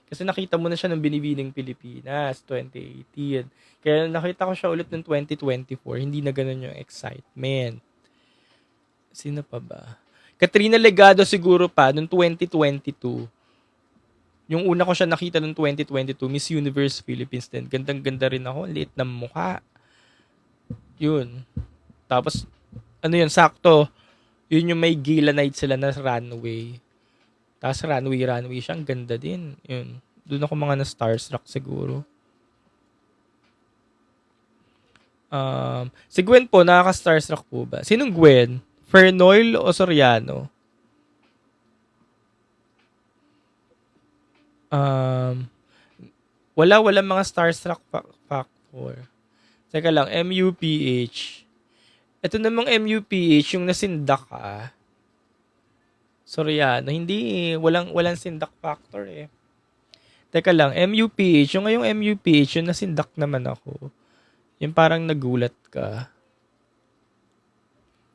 Speaker 1: Kasi nakita mo na siya ng Binibining Pilipinas, 2018. Kaya nakita ko siya ulit ng 2024, hindi na ganun yung excitement. Sino pa ba? Katrina Legado siguro pa, noong 2022. Yung una ko siya nakita noong 2022, Miss Universe Philippines din. Gandang-ganda rin ako, liit ng mukha. Yun. Tapos, ano yun, sakto, yun yung may gala night sila na runway. Tapos runway siya, ang ganda din. Yun. Doon ako mga na-starstruck siguro. Si Gwen po, nakaka-starstruck po ba? Sinong Gwen? Fernoil o Soriano? Wala mga starstruck factor. Teka lang, MUPH. Ito namang MUPH, yung nasindak Soriano, hindi walang sindak factor eh. Teka lang, MUPH, yung ngayong MUPH, yung nasindak naman ako. Yung parang nagulat ka.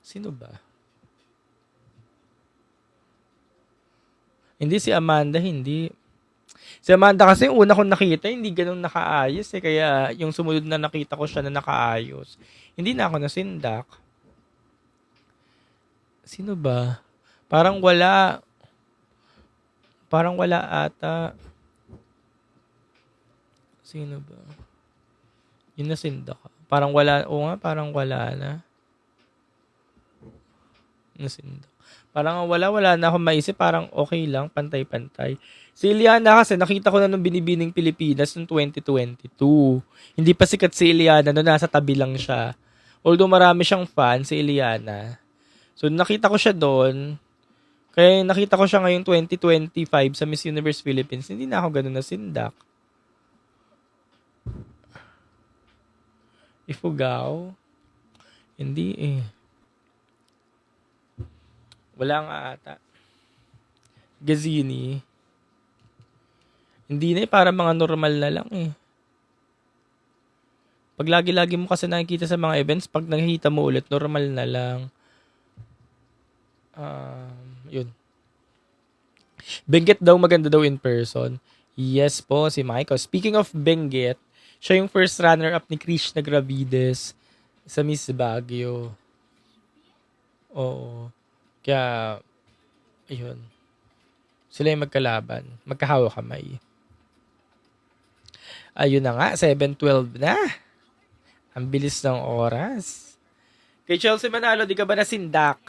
Speaker 1: Sino ba? Hindi si Amanda, hindi. Si Amanda kasi yung una kong nakita, hindi ganun nakaayos eh. Kaya yung sumunod na nakita ko siya na nakaayos. Hindi na ako nasindak. Sino ba? Parang wala. Parang wala ata. Sino ba? Yung nasindak. Parang wala. Oo nga, parang wala na. Nasindak. Parang wala na akong maisip. Parang okay lang, pantay-pantay. Si Eliana kasi nakita ko na nung Binibining Pilipinas noong 2022. Hindi pa sikat si Eliana, no, nasa tabi lang siya. Although marami siyang fan, si Eliana. So nakita ko siya doon. Kaya nakita ko siya ngayong 2025 sa Miss Universe Philippines. Hindi na ako ganun na sindak. Ifugao? Hindi eh. Wala nga ata. Gazini. Hindi na eh, para mga normal na lang eh. Pag lagi-lagi mo kasi nakikita sa mga events, pag nakikita mo ulit, normal na lang. Yun. Benguet daw maganda daw in person. Yes po, si Michael. Speaking of Benguet, siya yung first runner-up ni Krishna Gravides sa Miss Baguio. Oo. Kaya, ayun. Sila yung magkalaban. Magkahawa kamay. Ayun na nga, 7:12 na. Ang bilis ng oras. Kay Chelsea Manalo, di ka ba nasindak?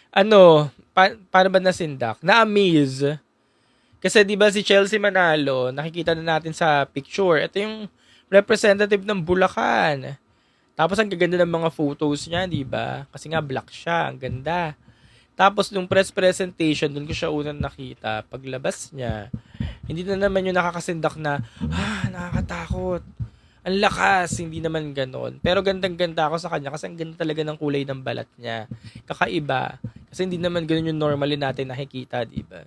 Speaker 1: Ano, paano ba nasindak? Na-amaze. Kasi di ba si Chelsea Manalo, nakikita na natin sa picture. Ito yung representative ng Bulacan. Tapos ang gaganda ng mga photos niya, di ba? Kasi nga black siya, ang ganda. Tapos nung press presentation, doon ko siya unang nakita. Paglabas niya, hindi na naman yung nakakasindak na, nakakatakot. Ang lakas, hindi naman ganon. Pero gandang-ganda ako sa kanya kasi ang ganda talaga ng kulay ng balat niya. Kakaiba. Kasi hindi naman ganon yung normally natin nakikita, di ba?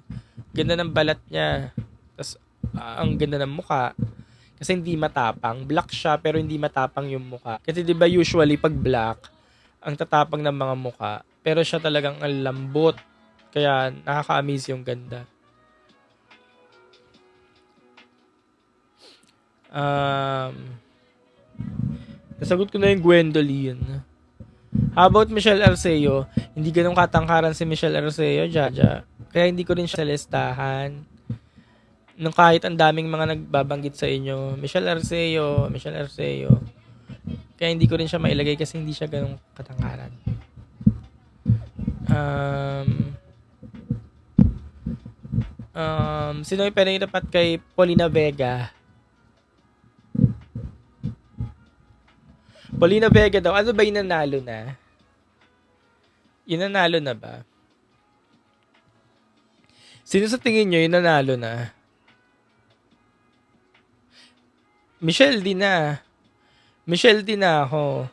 Speaker 1: Ganda ng balat niya. Tapos, ang ganda ng mukha. Kasi hindi matapang. Black siya, pero hindi matapang yung mukha. Kasi di ba usually, pag black, ang tatapang ng mga mukha. Pero siya talagang ang lambot. Kaya, nakaka-amaze yung ganda. Nasagot ko na yung Gwendolyn. How about Michelle Arceo? Hindi ganun katangkaran si Michelle Arceo, Jaja. Kaya hindi ko rin siya sa listahan. Nung kahit ang daming mga nagbabanggit sa inyo, Michelle Arceo. Kaya hindi ko rin siya mailagay kasi hindi siya ganun katangkaran. Sino yung pwedeng itapat kay Paulina Vega? Paulina Vega daw, ano ba yung nanalo na? Yung nanalo na ba? Sino sa tingin nyo yung nanalo na? Michelle din na. Michelle din na ako.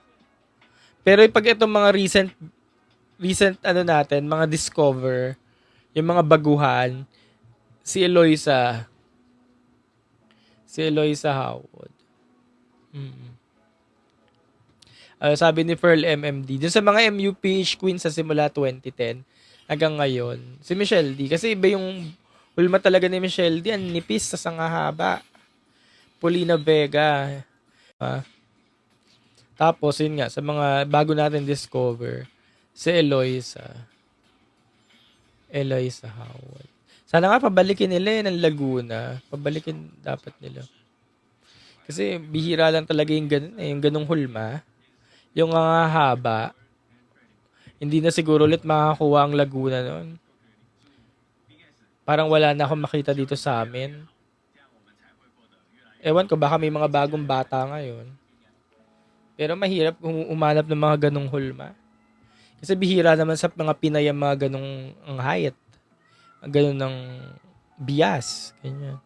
Speaker 1: Pero pag itong mga recent ano natin, mga discover, yung mga baguhan, si Eloisa Howard. Sabi ni Pearl MMD, dun sa mga MUPH Queen sa simula 2010 hanggang ngayon, si Michelle D. Kasi iba yung hulma talaga ni Michelle D. Ang nipis sa sangahaba. Paulina Vega. Tapos, yun nga, sa mga bago natin discover, si Eloisa Howard. Sana nga pabalikin nila ng Laguna. Pabalikin dapat nila. Kasi bihira lang talaga yung ganun, yung ganung hulma. Yung haba, hindi na siguro ulit makakuha ang Laguna noon. Parang wala na akong makita dito sa amin. Ewan ko, baka may mga bagong bata ngayon. Pero mahirap umanap ng mga ganong hulma. Kasi bihira naman sa mga Pinay ang mga ganong ang height. Ang ganon ng bias. Ganyan.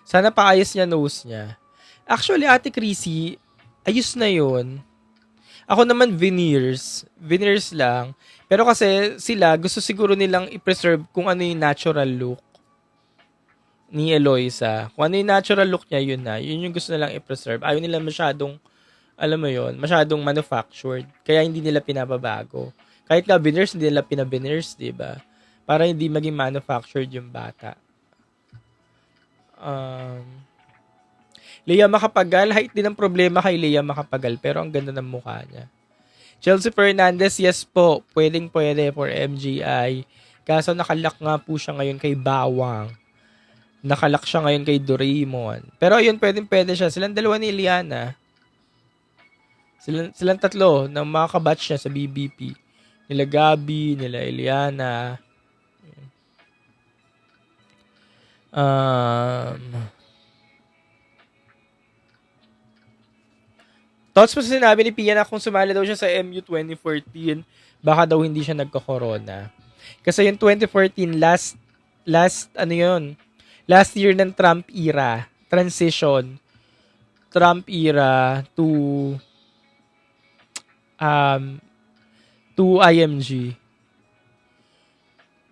Speaker 1: Sana paayos niya nose niya. Actually, Ate Chrissy, ayos na yun. Ako naman veneers. Veneers lang. Pero kasi sila, gusto siguro nilang i-preserve kung ano yung natural look ni Eloisa. Kung ano yung natural look niya, yun na. Yun yung gusto nilang i-preserve. Ayaw nila masyadong, alam mo yun, masyadong manufactured. Kaya hindi nila pinababago. Kahit nga veneers, hindi nila pinaveneers, diba? Para hindi maging manufactured yung bata. Lea Macapagal, height din ang problema kay Lea Macapagal, pero ang ganda ng mukha niya. Chelsea Fernandez, yes po, pwede for MGI. Kaso nakalak nga po siya ngayon kay Bawang. Nakalak siya ngayon kay Doraemon. Pero ayun, pwede siya. Silang dalawa ni Eliana. Silang tatlo na mga kabatch niya sa BBP. Nila Gabi, nila Eliana. Thoughts mo sa sinabi ni Pia na kung sumali daw siya sa MU 2014, baka daw hindi siya nagka-corona. Kasi yung 2014, last year ng Trump era, transition, Trump era to IMG.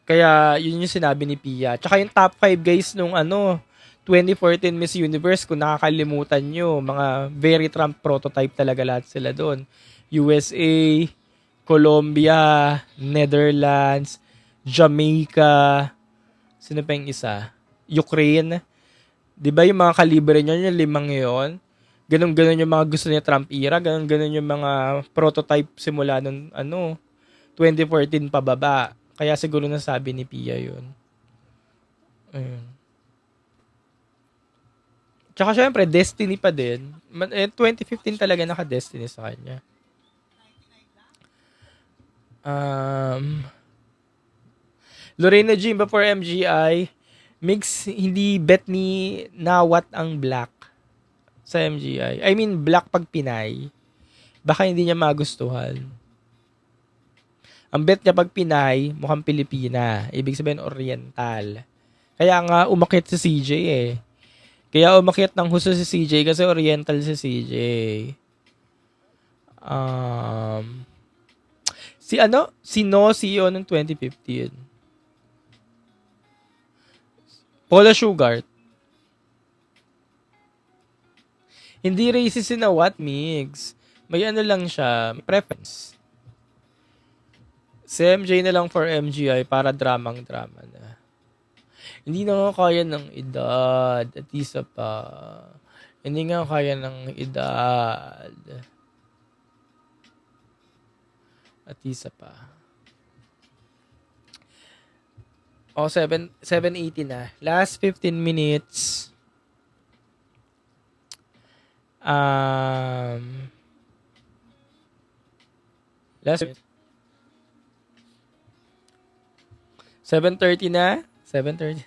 Speaker 1: Kaya, yun yung sinabi ni Pia. Tsaka yung top 5 guys nung 2014 Miss Universe, kung nakakalimutan nyo, mga very Trump prototype talaga lahat sila doon. USA, Colombia, Netherlands, Jamaica, sino pa yung isa? Ukraine. Di ba yung mga kalibre nyo, yung 5 yun? Ganon-ganon yung mga gusto niya Trump era, ganon-ganon yung mga prototype simula nung 2014 pababa. Kaya siguro nasabi ni Pia yun. Ayun. Tsaka syempre, Destiny pa din. 2015 talaga naka-Destiny sa kanya. Lorena Jimba for MGI. Mix, hindi bet ni Nawat ang black sa MGI. I mean, black pag Pinay. Baka hindi niya magustuhan. Ang bet niya pag Pinay, mukhang Pilipina. Ibig sabihin, Oriental. Kaya nga, umakit si CJ eh. Kaya umakit ng husto si CJ kasi Oriental si CJ. Si CEO ng 2015. Paula Sugar. Hindi racist na what, Migs? May ano lang siya, may preference. Si MJ na lang for MGI para dramang-drama na. Hindi na nga kaya ng edad. At isa pa. Hindi nga kaya ng edad. At isa pa. O, 7:80 na. Last 15 minutes. Last 7:30 na. 7:30.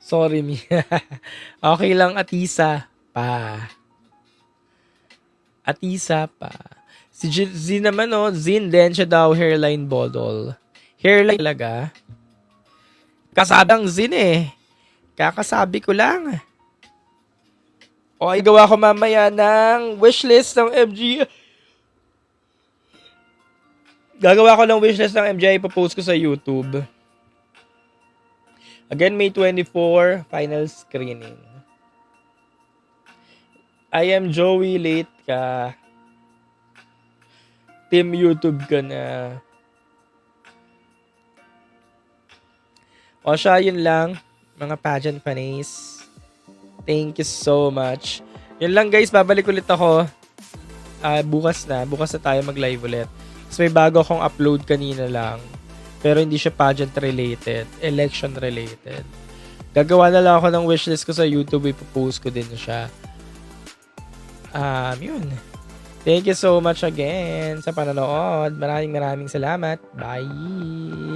Speaker 1: Sorry, Mi. Okay lang, Atisa pa. Atisa pa. Si Zin naman, Zin din siya daw hairline bodol. Hairline talaga. Kasabang Zin eh. Kakasabi ko lang. O, ay gawa ko mamaya ng wishlist ng MG. Gagawa ko ng wishlist ng MJ. Ipopost ko sa YouTube. Again, May 24, final screening. I am Joey, late ka. Team YouTube ka na. O siya, yun lang. Mga pageant fans. Thank you so much. Yun lang guys, babalik ulit ako. Bukas na tayo mag-live ulit. So may bago akong upload kanina lang. Pero hindi siya pageant related. Election related. Gagawa na lang ako ng wishlist ko sa YouTube. Ipopost ko din siya. Yun. Thank you so much again sa panonood. Maraming salamat. Bye!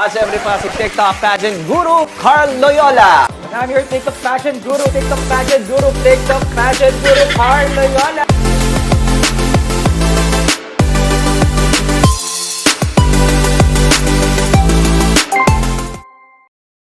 Speaker 2: Siyempre pa si TikTok pageant guru, Carl Loyola. And I'm your TikTok pageant guru, TikTok pageant guru, TikTok pageant guru, Carl Loyola.